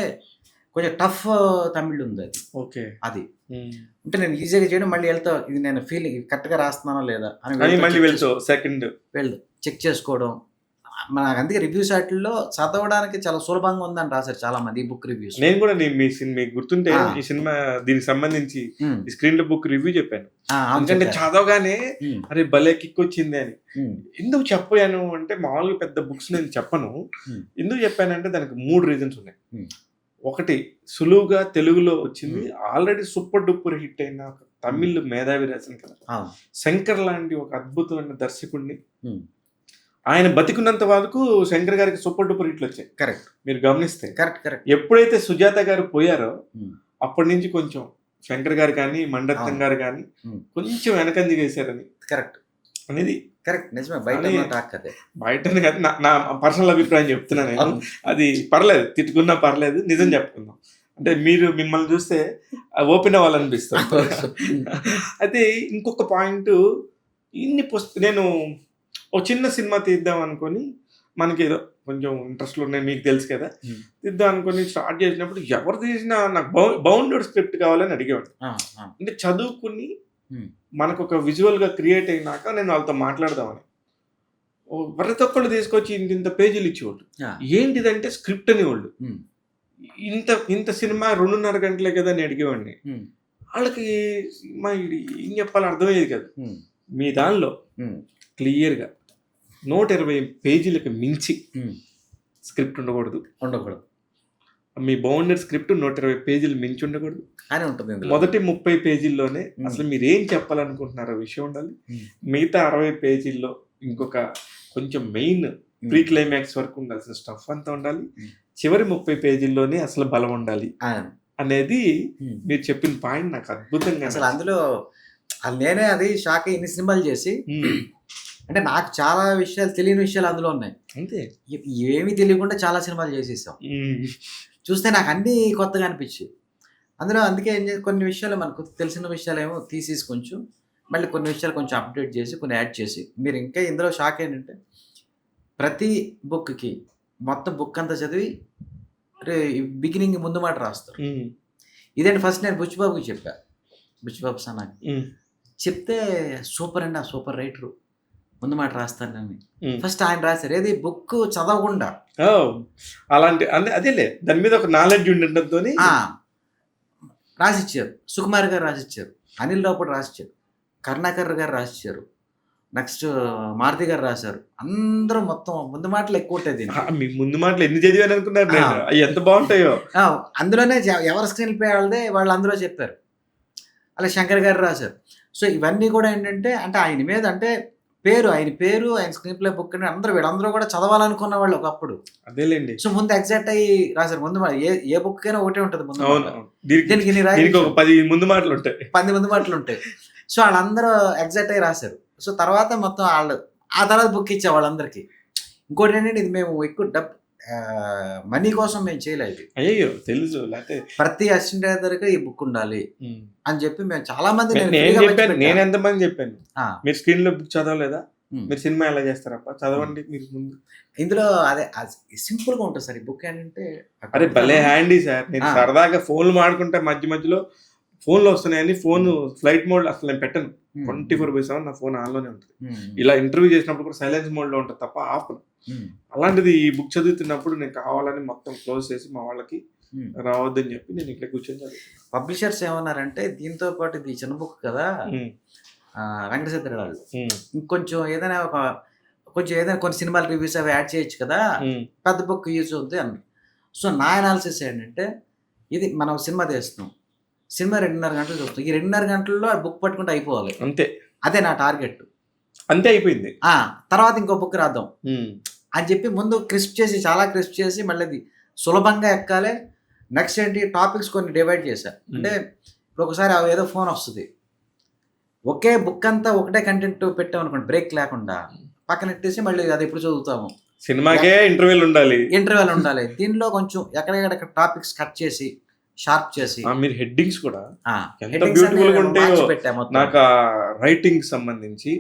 కొంచెం టఫ్ తమిళ్ ఉంది అది. ఓకే. అది. అంటే నేను ఈజీగా చేయడం మళ్ళీ వీళ్ళతో ఇది నేను ఫీలింగ్ కరెక్ట్‌గా రాస్తున్నానో లేదా అని అని మళ్ళీ వెళ్తావు సెకండ్ వీళ్ళు చెక్ చేసుకోవడం. నాకు అందుకే రివ్యూస్ ఆటిల్లో చదవడానికి చాలా సులభంగా ఉందని రాశారు చాలా మంది ఈ బుక్ రివ్యూస్. నేను కూడా మీకు గుర్తుంటే ఈ సినిమా దీనికి సంబంధించి ఈ స్క్రీన్ లో బుక్ రివ్యూ చెప్పాను. ఎందుకంటే చదవగానే అరే భలే కిక్ వచ్చింది అని. ఎందుకు చెప్పాను అంటే మామూలుగా పెద్ద బుక్స్ నేను చెప్పను. ఎందుకు చెప్పానంటే దానికి 3 రీజన్స్ ఉన్నాయి. ఒకటి సులువుగా తెలుగులో వచ్చింది. ఆల్రెడీ సూపర్ డూపర్ హిట్ అయిన తమిళ్ మేధావి రాసిన కదా శంకర్ లాంటి ఒక అద్భుతమైన దర్శకుడిని ఆయన బతికున్నంత వరకు శంకర్ గారికి సూపర్ డూపర్ హిట్లు వచ్చాయి. కరెక్ట్. మీరు గమనిస్తే కరెక్ట్. ఎప్పుడైతే సుజాత గారు పోయారో అప్పటి నుంచి కొంచెం శంకర్ గారు కానీ మండత్తం గారు కానీ కొంచెం వెనకంజి వేశారని కరెక్ట్ అనేది కరెక్ట్ నిజమే. బయట కాదు నా పర్సనల్ అభిప్రాయం చెప్తున్నా నేను. అది పర్లేదు తిట్టుకున్నా పర్లేదు నిజం చెప్పుకుందాం. అంటే మీరు మిమ్మల్ని చూస్తే ఓపెన్ అవ్వాలనిపిస్తుంది. అయితే ఇంకొక పాయింట్ నేను ఒక చిన్న సినిమా తీద్దాం అనుకొని మనకి ఏదో కొంచెం ఇంట్రెస్ట్లు ఉన్నాయి మీకు తెలుసు కదా తీద్దాం అనుకొని స్టార్ట్ చేసినప్పుడు ఎవరు తీసినా నాకు బౌండెడ్ స్క్రిప్ట్ కావాలని అడిగేవాడు. అంటే చదువుకుని మనకు ఒక విజువల్గా క్రియేట్ అయినాక నేను వాళ్ళతో మాట్లాడదామని ప్రతి ఒక్కళ్ళు తీసుకొచ్చి ఇంత పేజీలు ఇచ్చేవాళ్ళు. ఏంటిదంటే స్క్రిప్ట్ అనేవాళ్ళు. ఇంత సినిమా 2.5 గంటలే కదా అని అడిగేవాడిని. వాళ్ళకి ఏం చెప్పాలో అర్థమయ్యేది కదా. మీ దానిలో క్లియర్గా 120 పేజీలకు మించి స్క్రిప్ట్ ఉండకూడదు. మీ బౌండెడ్ స్క్రిప్ట్ 120 పేజీలు మించి ఉండకూడదు అని ఉంటుంది. మొదటి 30 పేజీల్లోనే అసలు మీరు ఏం చెప్పాలనుకుంటున్నారో విషయం ఉండాలి. మిగతా 60 పేజీల్లో ఇంకొక కొంచెం మెయిన్ ప్రీ క్లైమాక్స్ వరకు ఉండాల్సిన స్టఫ్ అంతా ఉండాలి. చివరి 30 పేజీల్లోనే అసలు బలం ఉండాలి అనేది మీరు చెప్పిన పాయింట్ నాకు అద్భుతంగా అసలు అందులో నేనే అది షాక్ ఇన్ని సినిమాలు చేసి అంటే నాకు చాలా విషయాలు తెలియని విషయాలు అందులో ఉన్నాయి. అంతే ఏమీ తెలియకుండా చాలా సినిమాలు చేసేసాం. చూస్తే నాకు అన్నీ కొత్తగా అనిపించాయి అందులో. అందుకే కొన్ని విషయాలు మనకు తెలిసిన విషయాలేమో తీసేసి కొంచెం మళ్ళీ కొన్ని విషయాలు కొంచెం అప్డేట్ చేసి కొన్ని యాడ్ చేసి మీరు ఇంకా ఇందులో షాక్ ఏంటంటే ప్రతి బుక్కి మొత్తం బుక్ అంతా చదివి బిగినింగ్ ముందు మాట రాస్తారు. ఇదేంటి ఫస్ట్ నేను బుచ్చిబాబుకి చెప్పా. బుచ్చిబాబు సన్నాకి చెప్తే సూపర్ అండి ఆ సూపర్ రైటరు ముందు మాట రాస్తానని ఫస్ట్ ఆయన రాశారు. ఏది బుక్ చదవకుండా అలాంటి అదేలే దాని మీద ఒక నాలెడ్జ్ ఉండడంతో రాసిచ్చారు. సుకుమార్ గారు రాసిచ్చారు, అనిల్ రావుపూడి రాసిచ్చారు, కరుణాకర్ గారు రాసిచ్చారు, నెక్స్ట్ మారుతి గారు రాశారు. అందరూ మొత్తం ముందు మాటలు ఎక్కువ ఉంటాయి దీనికి. మీ ముందు మాటలు ఎన్ని చదివాను అనుకున్నారు నేను, అవి ఎంత బాగుంటాయో. అందులోనే ఎవరి స్క్రీన్ ప్లే వాళ్ళదే వాళ్ళు అందులో చెప్పారు. అలా శంకర్ గారు రాశారు. సో ఇవన్నీ కూడా ఏంటంటే అంటే ఆయన మీద అంటే ఆయన పేరు ఆయన స్క్రీన్ ప్లే బుక్ అని వీళ్ళందరూ కూడా చదవాలనుకున్న వాళ్ళు ఒకప్పుడు. అదేలేండి. సో ముందు ఎగ్జాక్ట్ అయ్యి రాశారు. ముందు ఏ బుక్ అయినా ఒకటే ఉంటుంది ముందు. దీనికి ఒక 10 ముందు మాటలు ఉంటాయి, 10 ముందు మాటలు ఉంటాయి. సో వాళ్ళందరూ ఎగ్జాక్ట్ అయ్యి రాశారు. సో తర్వాత మొత్తం వాళ్ళు ఆ తర్వాత బుక్ ఇచ్చే వాళ్ళందరికీ. ఇంకోటి ఏంటంటే ఇది మేము ఎక్కువ మనీ కోసం మేము చేయలేదు. అయ్యో తెలుసు, లేకపోతే ప్రతి అసిస్టెంట్ డైరెక్టర్కి ఈ బుక్ ఉండాలి అని చెప్పి మేము చాలా మంది నేను ఎంతమంది చెప్పాను, మీరు స్క్రీన్ లో బుక్ చదవలేదా, మీరు సినిమా ఎలా చేస్తారప్ప, చదవండి మీరు ముందు. ఇందులో అదే సింపుల్ గా ఉంటుంది సార్ ఈ బుక్. ఏంటంటే అరే భలే హ్యాండీ సార్. నేను సరదాగా ఫోన్లు మాడుకుంటే మధ్యలో ఫోన్లు వస్తున్నాయని ఫోన్ ఫ్లైట్ మోడ్ అసలు నేను పెట్టను. 24/7 నా ఫోన్ ఆన్లోనే ఉంటుంది. ఇలా ఇంటర్వ్యూ చేసినప్పుడు కూడా సైలెన్స్ మోడ్ లో ఉంటుంది తప్ప ఆఫ్. అలాంటిది ఈ బుక్ చదువుతున్నప్పుడు నేను కావాలని మొత్తం క్లోజ్ చేసి మా వాళ్ళకి రావద్దని చెప్పి నేను ఇక్కడ కూర్చొని చదువుతాను. పబ్లిషర్స్ ఏమన్నారంటే దీంతో పాటు ఇది చిన్న బుక్ కదా వెంకటేశ్వర వాళ్ళు, ఇంకొంచెం ఏదైనా కొన్ని సినిమాల రివ్యూస్ అవి యాడ్ చేయొచ్చు కదా, పెద్ద బుక్ యూజ్ అవుద్ది అని. సో నా అనాలిసిస్ ఏంటంటే ఇది మనం సినిమా తీస్తున్నాం, సినిమా 2.5 గంటలు చూస్తాం, ఈ 2.5 గంటల్లో ఆ బుక్ పట్టుకుంటే అయిపోవాలి అంతే. అదే నా టార్గెట్. అంతే అయిపోయింది. తర్వాత ఇంకో బుక్ రాద్దాం అని చెప్పి ముందు చాలా క్రిస్ప్ చేసి మళ్ళీ అది సులభంగా ఎక్కాలి. నెక్స్ట్ ఏంటి టాపిక్స్ కొన్ని డివైడ్ చేశా. అంటే ఇప్పుడు ఒకసారి ఏదో ఫోన్ వస్తుంది, ఒకే బుక్ అంతా ఒకటే కంటెంట్ పెట్టామనుకోండి బ్రేక్ లేకుండా పక్కన పెట్టేసి మళ్ళీ అది ఎప్పుడు చదువుతాము. సినిమాకే ఇంటర్వ్యూలు ఉండాలి. దీనిలో కొంచెం ఎక్కడెక్కడ టాపిక్స్ కట్ చేసి షార్ప్ చేసి మీరు హెడ్డింగ్స్ కూడా ఎంత బ్యూటిఫుల్ గా ఉంటాయో. నాకు రైటింగ్ సంబంధించి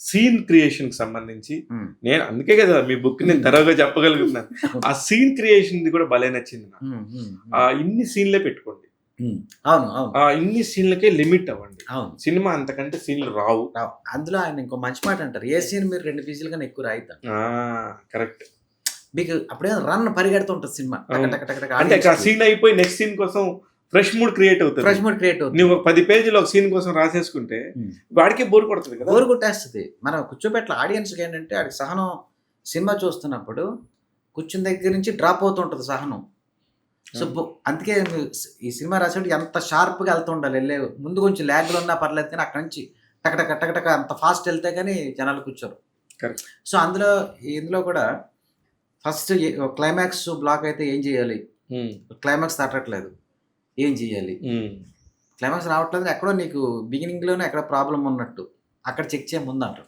సీన్ క్రియేషన్ కి సంబంధించి నేను అందుకే కదా మీ బుక్ నేను తరవుగా చెప్పగలుగుతున్నాను. ఆ సీన్ క్రియేషన్ కూడా భలే నచ్చింది నాకు. ఇన్ని సీన్లే పెట్టుకోండి, ఇన్ని సీన్లకే లిమిట్ అవ్వండి. సినిమా అంతకంటే సీన్లు రావు. అందులో ఆయన ఇంకో మంచి మాట అంటారు, ఏ సీన్ మీరు 2 పీసులు కన్నా ఎక్కువ రాయితా. కరెక్ట్. మీకు అప్పుడే రన్ పరిగెడుతుంటది సినిమా. అంటే సీన్ అయిపోయి నెక్స్ట్ సీన్ కోసం ఫ్రెష్ మూడ్ క్రియేట్ అవుతుంది. నువ్వు 10 పేజీలు ఒక సీన్ కోసం రాసేసుకుంటే వాడికి బోర్ కొడుతుంది కదా, బోర్ కొట్టేస్తుంది. మనం కూర్చోబెట్ల ఆడియన్స్కి ఏంటంటే ఆడికి సహనం. సినిమా చూస్తున్నప్పుడు కూర్చుని దగ్గర నుంచి డ్రాప్ అవుతుంటుంది సహనం. సో అందుకే ఈ సినిమా రాసేటప్పుడు ఎంత షార్ప్గా వెళ్తూ ఉండాలి. ముందు కొంచెం ల్యాగ్లు ఉన్నా పర్లేదు కానీ అక్కడ నుంచి టకటక అంత ఫాస్ట్ వెళ్తే కానీ జనాలు కూర్చోరు. సో ఇందులో కూడా ఫస్ట్ క్లైమాక్స్ బ్లాక్ అయితే ఏం చేయాలి, క్లైమాక్స్ తట్టట్లేదు ఏం చేయాలి, క్లైమాక్స్ రావట్లేదు ఎక్కడో నీకు బిగినింగ్ లోనే ఎక్కడ ప్రాబ్లం ఉన్నట్టు అక్కడ చెక్ చేయ ముందు అంటారు.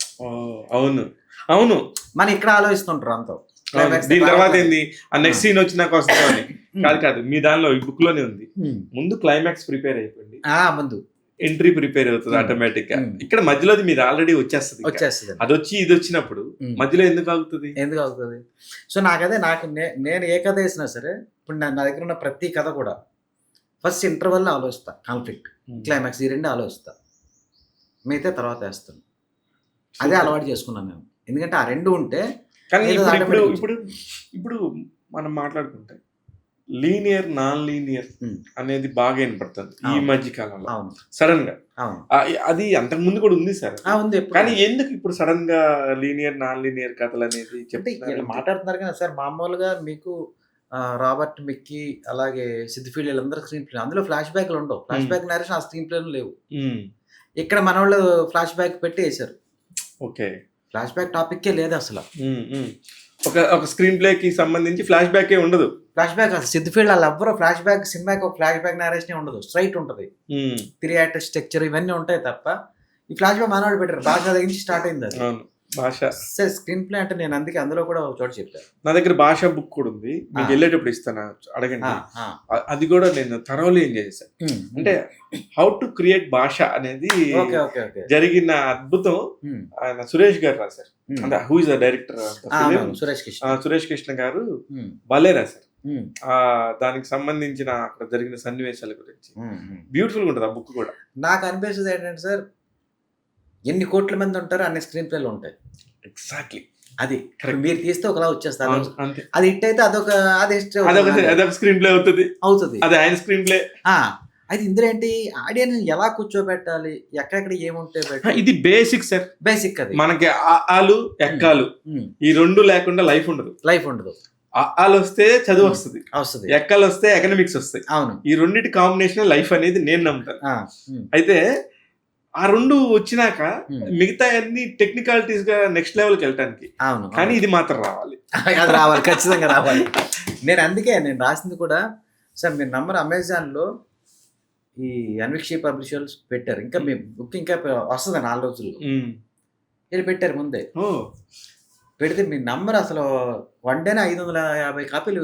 అవును మనం ఇక్కడ ఆలోచిస్తుంటారు అంతా. దీని తర్వాత ఏంది ఆ నెక్స్ట్ సీన్ వచ్చినాక వస్తుంది కాదు. మీ దానిలో ఈ బుక్ లోనే ఉంది, ముందు క్లైమాక్స్ ప్రిపేర్ అయిపోయింది, ముందు ఎంట్రీ ప్రిపేర్ అవుతుంది ఆటోమేటిక్ గా. ఇక్కడ మధ్యలో మీరు ఆల్రెడీ వచ్చేస్తుంది. అది వచ్చి ఇది వచ్చినప్పుడు మధ్యలో ఎందుకు ఆగుతుంది? సో నేను ఏ కథ వేసినా సరే ఇప్పుడు నా దగ్గర ఉన్న ప్రతి కథ కూడా ఫస్ట్ ఇంటర్వెల్ ఆలోచిస్తా, కాన్ఫ్లిక్ట్, క్లైమాక్స్ ఈ 2 ఆలోచిస్తా, మిగతా తర్వాత వేస్తాను. అదే అలవాటు చేసుకున్నాను నేను. ఎందుకంటే ఆ 2 ఉంటే. కానీ ఇప్పుడు మనం మాట్లాడుకుంటే లీనియర్ నాన్ లీనియర్ అనేది బాగా వినపడుతుంది ఈ మధ్య కాలంలో సడన్ గా. అది అంతకు ముందు కూడా ఉంది సార్, కానీ ఎందుకు ఇప్పుడు సడన్ గా లీనియర్ నాన్ లీనియర్ కథలు అనేది మాట్లాడుతున్నారు కదా సార్. మామూలుగా మీకు రాబర్ట్ మిక్కీ అలాగే సిద్ధిఫీల్డ్ వీళ్ళందరూ స్క్రీన్ ప్లే, అందులో ఫ్లాష్ బ్యాక్లు ఉండవు. ఫ్లాష్ బ్యాక్ నేరేషన్ ఆ స్క్రీన్ ప్లేలు లేవు. ఇక్కడ మన వాళ్ళు ఫ్లాష్ బ్యాక్ పెట్టి వేసారు. ఓకే, ఫ్లాష్ బ్యాక్ టాపిక్కే లేదు అసలు. ఒక స్క్రీన్ ప్లే కి సంబంధించి ఫ్లాష్ బ్యాక్ ఉండదు. ఫ్లాష్ బ్యాక్ అసలు సిద్ధిఫీల్డ్ వాళ్ళు ఎవ్వరూ ఫ్లాష్ బ్యాక్ సినిమాకి ఒక ఫ్లాష్ బ్యాక్ నేరేషన్ ఉండదు, స్ట్రైట్ ఉంటుంది. 3 యాక్టర్ స్ట్రక్చర్ ఇవన్నీ ఉంటాయి తప్ప ఈ ఫ్లాష్ బ్యాక్ మనవాళ్ళు పెట్టారు. భాష దగ్గర నుంచి స్టార్ట్ అయింది అది. భాష స్క్రీన్ ప్లే అంటే నేను అందుకే అందులో కూడా ఒక చోట చెప్పాను. నా దగ్గర భాష బుక్ కూడా ఉంది, మీకు వెళ్ళేటప్పుడు ఇస్తాను, అడగండి. అది కూడా నేను థరోలీ ఎంజాయ్ చేశాను. అంటే హౌ టు క్రియేట్ భాష అనేది జరిగిన అద్భుతం ఆయన సురేష్ గారు రాశారు. అంటే who is the director Suresh Krishna గారు భలే రాశారు. దానికి సంబంధించిన అక్కడ జరిగిన సన్నివేశాల గురించి బ్యూటిఫుల్ గా ఉంటుంది ఆ బుక్ కూడా. నాకు అనిపిస్తుంది ఏంటంటే సార్, ఎన్ని కోట్ల మంది ఉంటారో అన్ని స్క్రీన్ ప్లేలు ఉంటాయి. ఎగ్జాక్ట్లీ అది మీరు తీస్తే ఒకలా వచ్చేస్తారు. అది హిట్ అయితే అదొక స్క్రీన్ ప్లే అవుతుంది. అది ఆయన స్క్రీన్ ప్లే. అయితే ఇందులో ఏంటి ఆడియన్స్ ఎలా కూర్చోబెట్టాలి, ఎక్కడెక్కడ ఏముంటే బెటర్, ఇది బేసిక్ సార్. బేసిక్ అది. మనకి ఆలు ఎక్కాలు ఈ రెండు లేకుండా లైఫ్ ఉండదు. లైఫ్ ఉండదు. ఆలు వస్తే చదువు వస్తుంది, వస్తుంది. ఎక్కాలు వస్తే ఎకనామిక్స్ వస్తాయి. అవును. ఈ రెండింటి కాంబినేషన్ లైఫ్ అనేది నేను నమ్ముతాను. అయితే ఆ రెండు వచ్చినాక మిగతా అన్ని టెక్నికాలిటీస్ గా నెక్స్ట్ లెవెల్కి వెళ్ళటానికి. అవును. కానీ ఇది మాత్రం రావాలి. అది రావాలి, ఖచ్చితంగా రావాలి. అందుకే నేను రాసింది కూడా సార్, మీరు నంబర్ అమెజాన్లో ఈ అన్వీక్షి పబ్లిషర్స్ పెట్టారు. ఇంకా మీ బుక్ ఇంకా వస్తుంది 4 రోజుల్లో. వీళ్ళు పెట్టారు ముందే. పెడితే మీ నంబర్ అసలు వన్ డేనే 550 కాపీలు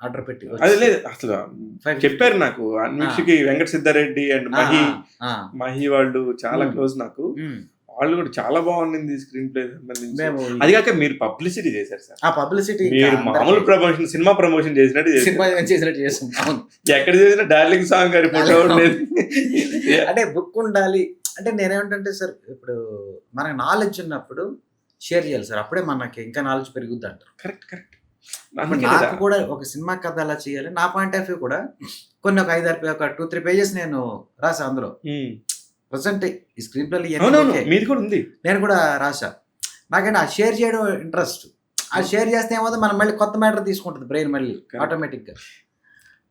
ఆర్డర్ పెట్టి అది లేదు అసలు. చెప్పారు నాకు అన్వీక్షకి వెంకట సిద్ధారెడ్డి అండ్ మహి వాళ్ళు చాలా క్లోజ్ నాకు. వాళ్ళు కూడా చాలా బాగుంది స్క్రీన్ ప్లే సంబంధించి. అది కాక మీరు పబ్లిసిటీ చేశారు సార్. ఆ పబ్లిసిటీ మీరు మామూలు ప్రమోషన్, సినిమా ప్రమోషన్ చేసినట్టు చేసాం. ఎక్కడ చేసినా డార్లింగ్ సాంగ్ గారి ఫోటో ఉండేది. అంటే బుక్ ఉండాలి అంటే నేనేమంటే సార్, ఇప్పుడు మనకు నాలెడ్జ్ ఉన్నప్పుడు షేర్ చేయాలి సార్, అప్పుడే మనకి ఇంకా నాలెడ్జ్ పెరుగుద్ది అంటారు. కరెక్ట్. నాకు కూడా ఒక సినిమా కథ ఎలా చేయాలి, నా పాయింట్ ఆఫ్ వ్యూ కూడా కొన్ని ఒక 2-3 పేజెస్ నేను రాసా అందులో. ప్రజెంట్ ఈ స్క్రీన్ ప్లే మీది కూడా ఉంది, నేను కూడా రాసా. నాకైనా ఆ షేర్ చేయడం ఇంట్రెస్ట్. ఆ షేర్ చేస్తే ఏమో మనం మళ్ళీ కొత్త మ్యాటర్ తీసుకుంటుంది బ్రెయిన్ మళ్ళీ ఆటోమేటిక్గా.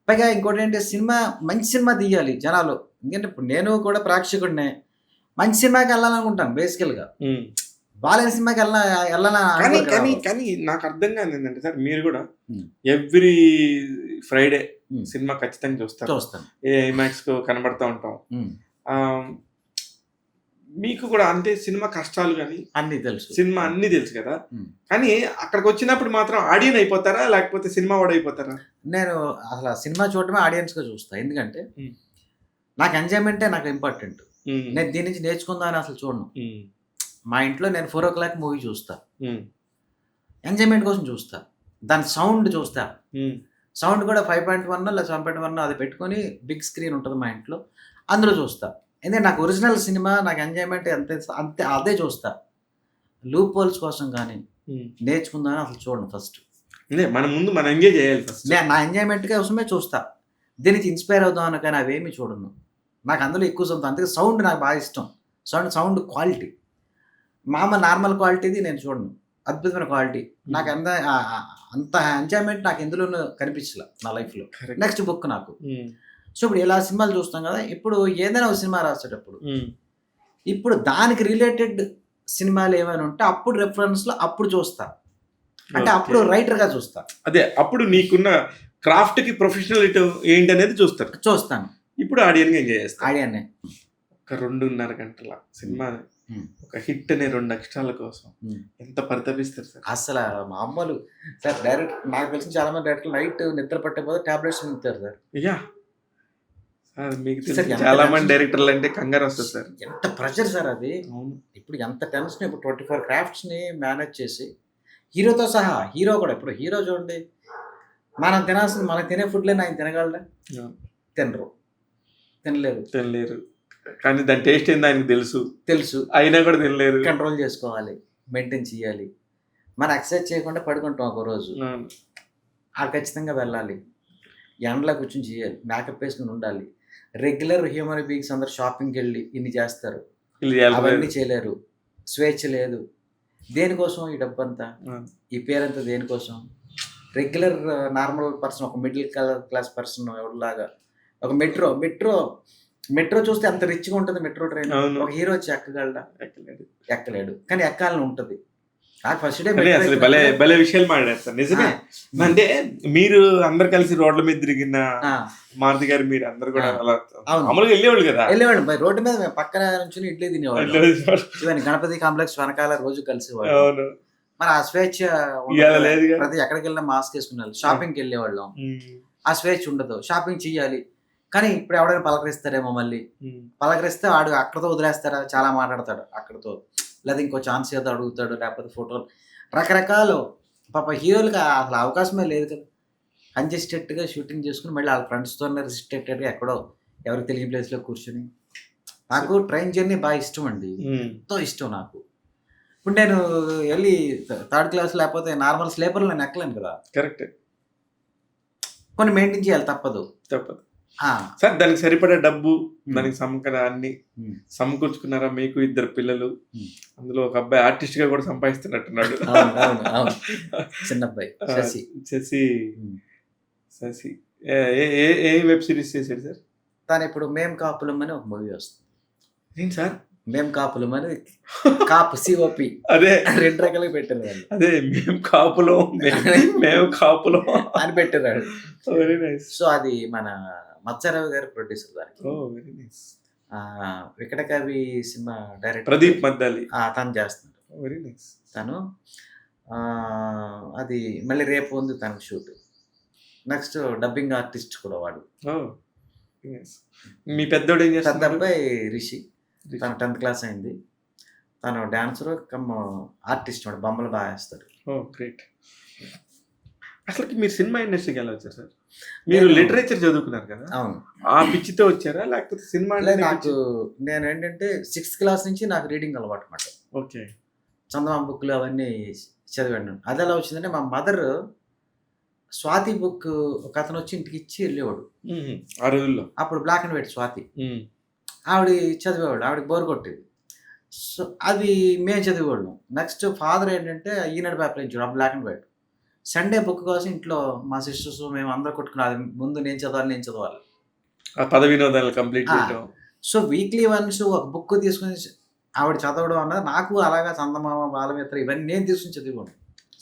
పైగా ఇంకోటి ఏంటంటే సినిమా, మంచి సినిమా తీయాలి జనాలు. ఎందుకంటే ఇప్పుడు నేను కూడా ప్రేక్షకుడినే, మంచి సినిమాకి వెళ్ళాలనుకుంటాను బేసికల్గా. బాలేని సినిమాకి వెళ్ళాలని. కానీ నాకు అర్థం కాదు ఏంటంటే సార్, మీరు కూడా ఎవ్రీ ఫ్రైడే సినిమా ఖచ్చితంగా చూస్తాను. ఐమాక్స్ కనబడతా ఉంటాం. మీకు కూడా అంతే సినిమా కష్టాలు కానీ అన్ని తెలుసు, సినిమా అన్ని తెలుసు కదా. కానీ అక్కడికి వచ్చినప్పుడు మాత్రం ఆడియన్స్ అయిపోతారా లేకపోతే సినిమా వాడు అయిపోతారా? నేను అసలు సినిమా చూడటమే ఆడియన్స్ గా చూస్తా. ఎందుకంటే నాకు ఎంజాయ్మెంటే నాకు ఇంపార్టెంట్. నేను దీని నుంచి నేర్చుకుందామని అసలు చూడను. మా ఇంట్లో నేను 4 o'clock మూవీ చూస్తా, ఎంజాయ్మెంట్ కోసం చూస్తా. దాని సౌండ్ చూస్తా. సౌండ్ కూడా 5.1 లేదా 7.1 అది పెట్టుకొని బిగ్ స్క్రీన్ ఉంటుంది మా ఇంట్లో, అందులో చూస్తా. ఎందుకంటే నాకు ఒరిజినల్ సినిమా, నాకు ఎంజాయ్మెంట్ అంతే అదే చూస్తా. లూప్ హోల్స్ కోసం కానీ నేర్చుకుందామని అసలు చూడను ఫస్ట్. మన ముందు మనం ఎంజాయ్ చేయాలి ఫస్ట్. నా ఎంజాయ్మెంట్ కోసమే చూస్తా. దీనికి ఇన్స్పైర్ అవుదామని కానీ అవేమి చూడను. నాకు అందులో ఎక్కువ సొంతం. అందుకే సౌండ్ నాకు బాగా ఇష్టం. సౌండ్ క్వాలిటీ నార్మల్ క్వాలిటీది నేను చూడను, అద్భుతమైన క్వాలిటీ. నాకు అంత ఎంజాయ్మెంట్ నాకు ఎందులోనూ కనిపించలే నా లైఫ్లో. నెక్స్ట్ బుక్ నాకు. సో ఇప్పుడు ఇలా సినిమాలు చూస్తాం కదా, ఇప్పుడు ఏదైనా ఒక సినిమా రాసేటప్పుడు ఇప్పుడు దానికి రిలేటెడ్ సినిమాలు ఏమైనా ఉంటే అప్పుడు రెఫరెన్స్లో అప్పుడు చూస్తా. అంటే అప్పుడు రైటర్గా చూస్తా. అదే అప్పుడు నీకున్న క్రాఫ్ట్కి ప్రొఫెషనలిటీ ఏంటి అనేది చూస్తాను. ఇప్పుడు ఆడియన్గా ఎంజాయ్ చేస్తాను. ఆడియన్నే ఒక 2.5 గంటల సినిమా, ఒక హిట్ అనే 2 అక్షరాల కోసం ఎంత పరితపిస్తారు సార్. అసలు మామూలు సార్. డైరెక్ట్ నాకు తెలిసిన చాలా మంది డైరెక్ట్ నైట్ నిద్ర పట్టే టాబ్లెట్స్ మింగుతారు సార్. మీకు చాలా మంది డైరెక్టర్లు అంటే కంగారు వస్తుంది సార్. ఎంత ప్రెషర్ సార్ అది. ఇప్పుడు ఎంత టెన్షన్. ఇప్పుడు 24 క్రాఫ్ట్స్ని మేనేజ్ చేసి హీరోతో సహా, హీరో కూడా ఇప్పుడు హీరో చూడండి, మనం తినే ఫుడ్లేని ఆయన తినగలరా? తినలేరు. కానీ దాని టేస్ట్ ఏందో ఆయనకు తెలుసు అయినా కూడా తినలేరు. కంట్రోల్ చేసుకోవాలి, మెయింటైన్ చేయాలి. మనం ఎక్సర్సైజ్ చేయకుండా పడుకుంటాం ఒక రోజు, ఖచ్చితంగా వెళ్ళాలి, ఎండలో కూర్చొని చేయాలి, మేకప్ వేసుకుని ఉండాలి. రెగ్యులర్ హ్యూమన్ బీయింగ్స్ అందరు షాపింగ్కి వెళ్ళి ఇన్ని చేస్తారు, అవన్నీ చేయలేరు. స్వేచ్ఛ లేదు. దేనికోసం ఈ డబ్బు అంతా, ఈ పేరంతా దేనికోసం? రెగ్యులర్ నార్మల్ పర్సన్, ఒక మిడిల్ క్లాస్ పర్సన్ ఎవరిలాగా ఒక మెట్రో చూస్తే అంత రిచ్గా ఉంటుంది మెట్రో ట్రైన్. ఒక హీరో వచ్చి ఎక్కలేడు, కానీ ఎక్కాలని ఉంటుంది. నాకు ఫస్ట్ డే భలే విషయాలు మాట్లాడతారు. నిజమే. అంటే మీరు అందరు కలిసి రోడ్ల మీద తిరిగిన మారుతి గారు, మీరు అందరు కూడా మామూలుగా వెళ్ళేవాళ్ళు కదా? వెళ్ళేవాళ్ళు రోడ్డు మీద పక్కన నుంచి ఇడ్లీ తినేవాళ్ళు. గణపతి కాంప్లెక్స్ వెనకాల రోజు కలిసేవాళ్ళు. మరి ఆ స్వేచ్ఛ ప్రతి ఎక్కడికి వెళ్ళినా మాస్క్ వేసుకునేవాళ్ళు. షాపింగ్కి వెళ్ళేవాళ్ళం, ఆ స్వేచ్ఛ ఉండదు. షాపింగ్ చెయ్యాలి, కానీ ఇప్పుడు ఎవడైనా పలకరిస్తారేమో, మళ్ళీ పలకరిస్తే వాడు అక్కడతో వదిలేస్తారా, చాలా మాట్లాడతాడు అక్కడతో, లేదా ఇంకో ఛాన్స్ ఏదో అడుగుతాడు, లేకపోతే ఫోటోలు రకరకాలు. పాప హీరోలకి అసలు అవకాశమే లేదు కదా. కంజెస్టెడ్గా షూటింగ్ చేసుకుని మళ్ళీ వాళ్ళ ఫ్రెండ్స్తోనే రిస్ట్రిక్టెడ్గా ఎక్కడో ఎవరికి తెలియని ప్లేస్లో కూర్చొని. నాకు ట్రైన్ జర్నీ బాగా ఇష్టం అండి, ఎంతో ఇష్టం నాకు. ఇప్పుడు నేను వెళ్ళి 3rd క్లాస్ లేకపోతే నార్మల్ స్లీపర్లో నేను ఎక్కలేను కదా. కరెక్ట్. కొన్ని మెయింటైన్ చేయాలి, తప్పదు. ఆ, సార్ దానికి సరిపడే డబ్బు ఉమ్, దానికి అన్ని ఉమ్, సమకూర్చుకున్నారా? మీకు 2 పిల్లలు, ఉమ్. అందులో ఒక అబ్బాయి ఆర్టిస్ట్ గా కూడా సంపాదిస్తున్నట్టున్నాడు. అవును అవును అవును. చిన్న అబ్బాయి ఆ, శశి. శశి ఉమ్. శశి ఏ ఏ ఏ- ఏ వెబ్ సిరీస్ చేశాడు సార్? తను ఇప్పుడు మేం కాపులం అని ఒక మూవీ వస్తుంది. ఏంటి సార్? మేం కాపులం అని, కాపు సిఓపి అదే 2 రకాలుగా పెట్టారు వాళ్ళు అదే మేము కాపులం, మేము కాపులం. అని పెట్టారు. Very nice. సో అది మన మత్స్యరావు గారు ప్రొడ్యూసర్ దానికి. Oh very nice. Vikatakavi cinema director Pradeep Maddali. తను చేస్తున్నాడు. Very nice. తను ఆ, అది మళ్ళీ రేపు ఉంది తనకు షూట్. నెక్స్ట్ డబ్బింగ్ ఆర్టిస్ట్ కూడా వాడు. ఓ yes. మీ పెద్దోడు ఏం పెద్ద చేస్తాడు? అబ్బాయి రిషి, తను 10th క్లాస్ అయింది. తను డాన్సర్ కమ్ ఆర్టిస్ట్, వాడు బొమ్మలు బాగా వేస్తాడు. ఓ గ్రేట్. అసలు మీరు సినిమా ఇండస్ట్రీకి ఎలా వచ్చారు సార్? మీరు నేను- లిటరేచర్ చదువుకున్నారు కదా, అవును. ఆ పిచ్చితో వచ్చారా లేకపోతే సినిమా అంటే నాకు నేను ఏంటంటే 6th క్లాస్ నుంచి నాకు రీడింగ్ అలవాటు అన్నమాట. ఓకే. చందమామ బుక్లు అవన్నీ చదివాను. అది ఎలా వచ్చిందంటే మా మదర్ స్వాతి బుక్ ఒక అతను వచ్చి ఇంటికి ఇచ్చి వెళ్ళేవాడు. ఆ రోజుల్లో. అప్పుడు బ్లాక్ అండ్ వైట్ స్వాతి. ఆవిడ చదివేవాడు, ఆవిడకి బోర్ కొట్టేది. సో అది మేము చదివేవాళ్ళం. నెక్స్ట్ ఫాదర్ ఏంటంటే ఈనాడు పేపర్ ఇచ్చాడు, black and white. Sunday book కోసం ఇంట్లో మా సిస్టర్స్ మేము అందరూ కొట్టుకున్నాం, అది ముందు నేను చదవాలి. ఆ పద వినోదాలు కంప్లీట్ ఆ. చేయడం. సో వీక్లీ వన్స్ ఒక బుక్ తీసుకుని ఆవిడ చదవడం అన్నది నాకు అలాగా చందమామ, బాలమిత్ర ఇవన్నీ నేను తీసుకుని చదివాను.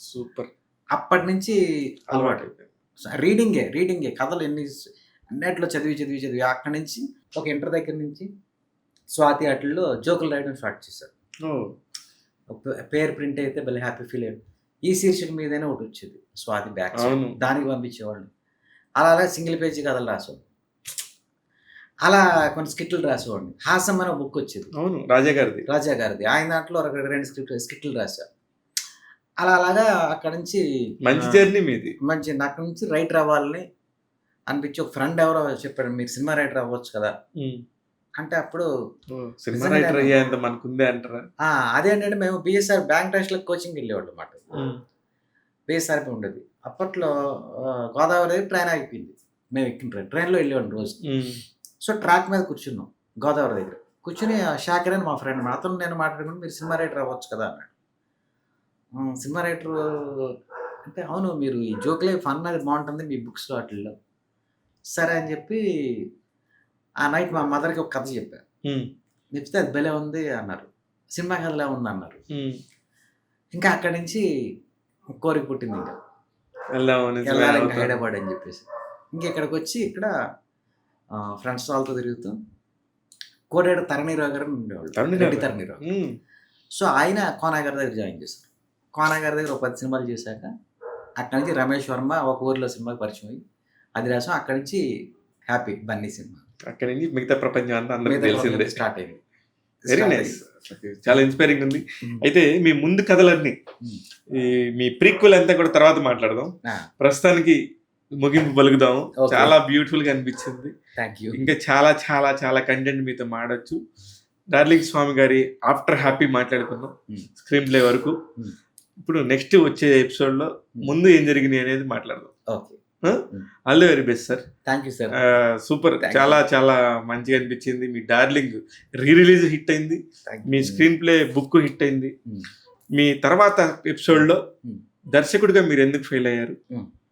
సూపర్. అప్పటి నుంచి అలవాటు. రీడింగే కథలు అన్నిట్లో చదివి అక్కడి నుంచి ఒక ఇంటర్ దగ్గర నుంచి స్వాతి వాటిల్లో జోకులు రాయడం స్టార్ట్ చేశారు. ఓ పేరు ప్రింట్ అయితే భలే హ్యాపీ ఫీల్ అయ్యాడు. ఈ శీర్షిక మీదనే ఒకటి వచ్చేది స్వాతి బ్యాక్, అవును. దానికి పంపించేవాళ్ళు. అలా సింగిల్ పేజీ కథలు రాసేవాడు. అలా కొన్ని స్కిట్లు రాసేవాడిని. హాసం అనే బుక్ వచ్చేది అవును, రాజా గారిది. రాజా గారిది. ఆయన దాంట్లో ఒక 2 స్కిట్లు రాశారు. అలాగా అక్కడ నుంచి మంచి జర్నీ మీది. మంచి అక్కడ నుంచి రైటర్ అవ్వాలని అనిపించి ఒక ఫ్రెండ్ ఎవరో చెప్పాడు, మీరు సినిమా రైటర్ అవ్వచ్చు కదా అంటే అప్పుడు సినిమా నిజంగా రైటర్ నేను- అయ్యేంత మనకుందే అంటారా? అదేంటంటే మేము బిఎస్ఆర్ బ్యాంక్ టెస్ట్లకు కోచింగ్ వెళ్ళేవాళ్ళు అన్నమాట. బిఎస్ఆర్పి ఉండేది అప్పట్లో. గోదావరి దగ్గర ట్రైన్ ఆగిపోయింది, మేము ఎక్కిన ట్రైన్లో వెళ్ళేవాళ్ళం రోజు. సో ట్రాక్ మీద కూర్చున్నాం గోదావరి దగ్గర. కూర్చుని షాకిర్ అని మా ఫ్రెండ్, అతను నేను మాట్లాడుకుంటే మీరు సినిమా రైటర్ అవ్వచ్చు కదా అన్నాడు. సినిమా రైటర్ అంటే అవును, మీరు ఈ జోక్లే ఫన్ అది బాగుంటుంది మీ బుక్స్లో వాటిల్లో. సరే అని చెప్పి ఆ నైట్ మా మదర్కి ఒక కథ చెప్పాను. చెప్తే అది భలే ఉంది అన్నారు, సినిమా కథలే ఉంది అన్నారు. ఇంకా అక్కడి నుంచి కోరిక పుట్టింది, ఇంకా వెళ్ళాలి ఇంకా హైదరాబాద్ అని చెప్పేసి. ఇంక ఇక్కడికి వచ్చి ఇక్కడ ఫ్రెండ్స్ వాళ్ళతో తిరుగుతూ కోటేడు తరణీరావు గారు ఉండేవాళ్ళు, రెడ్డి తరణీరావు. సో ఆయన కోనా గారి దగ్గర జాయిన్ చేశారు. కోనా గారి దగ్గర ఒక 10 సినిమాలు చేశాక అక్కడి నుంచి రమేష్ వర్మ ఒక ఊరిలో సినిమాకి పరిచయం అయ్యి అది రాసాం. అక్కడి నుంచి హ్యాపీ బన్నీ సినిమా, అక్కడి నుంచి మిగతా ప్రపంచం అంతా అందరికి తెలిసిందే. స్టార్ట్ అయింది. Very nice. చాలా ఇన్స్పైరింగ్ ఉంది. అయితే మీ ముందు కథలన్నీ, ఈ మీ ప్రీక్వెల్ అంతా కూడా తర్వాత మాట్లాడదాం. ప్రస్తుతానికి ముగింపు పలుకుదాం. Okay. చాలా బ్యూటిఫుల్ గా అనిపించింది. Thank you. ఇంకా చాలా చాలా చాలా కంటెంట్ మీతో మాడొచ్చు. డార్లింగ్ స్వామి గారి ఆఫ్టర్ హ్యాపీ మాట్లాడుకుందాం, స్క్రీన్ ప్లే వరకు. ఇప్పుడు నెక్స్ట్ వచ్చే ఎపిసోడ్ లో ముందు ఏం జరిగింది అనేది మాట్లాడదాం. Okay, all the very best sir. Thank you sir. Super. Thank you. చాలా చాలా మంచిగా అనిపించింది. మీ డార్లింగ్ రిలీజ్ హిట్ అయింది, మీ స్క్రీన్ ప్లే బుక్ హిట్ అయింది. మీ తర్వాత ఎపిసోడ్ లో దర్శకుడిగా మీరు ఎందుకు ఫెయిల్ అయ్యారు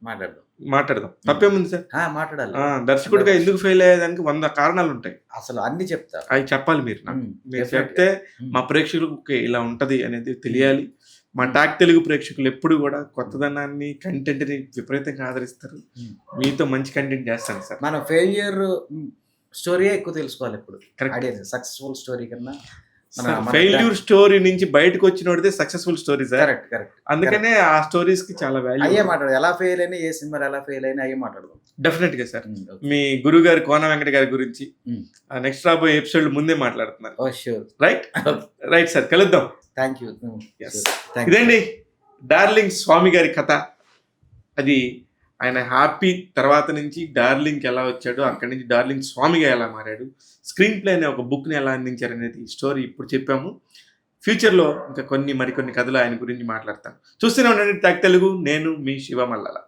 మాట్లాడదాం. తప్పేముంది సార్? మాట్లాడాలి. దర్శకుడిగా ఎందుకు ఫెయిల్ అయ్యేదానికి 100 కారణాలు ఉంటాయి. అసలు అన్ని చెప్తా, అవి చెప్పాలి మీరు నాకు. మీరు చెప్తే మా ప్రేక్షకులకు ఇలా ఉంటది అనేది తెలియాలి. మా టాక్ తెలుగు ప్రేక్షకులు ఎప్పుడు కూడా కొత్తదనాన్ని, కంటెంట్ ని విపరీతంగా ఆదరిస్తారు. మీతో మంచి కంటెంట్ చేస్తాను సార్. మనం ఫెయిల్యూర్ స్టోరీ ఎక్కువ తెలుసుకోవాలి. ఇప్పుడు Correct. సక్సెస్ఫుల్ స్టోరీ కన్నా ఫెయిల్యూర్ స్టోరీ నుంచి బయటకు వచ్చినోడితే సక్సెస్ఫుల్ స్టోరీ సార్. కరెక్ట్. అందుకనే ఆ స్టోరీస్ కి చాలా వాల్యూ. అయ్యే మాట్లాడదు, ఎలా ఫెయిల్ అయినా ఏ సినిమా ఎలా ఫెయిల్ అయినా అయ్యే మాట్లాడదాం. డెఫినెట్ గా సార్. మీ గురువు గారు కోన వెంకట గారి గురించి నెక్స్ట్ రాబోయే ఎపిసోడ్ ముందే మాట్లాడుతున్నారు. Oh sure. రైట్ సార్, కలుద్దాం. Thank you. ఇదండి డార్లింగ్ స్వామి గారి కథ. అది ఆయన హ్యాపీ తర్వాత నుంచి డార్లింగ్ ఎలా వచ్చాడు, అక్కడి నుంచి డార్లింగ్ స్వామిగా ఎలా మారాడు, స్క్రీన్ ప్లే అనే ఒక బుక్ని ఎలా అందించారు అనేది స్టోరీ ఇప్పుడు చెప్పాము. ఫ్యూచర్లో ఇంకా మరికొన్ని కథలు ఆయన గురించి మాట్లాడతాను. చూస్తూనే ఉండండి టాక్ తెలుగు. నేను మీ శివ మల్లాల.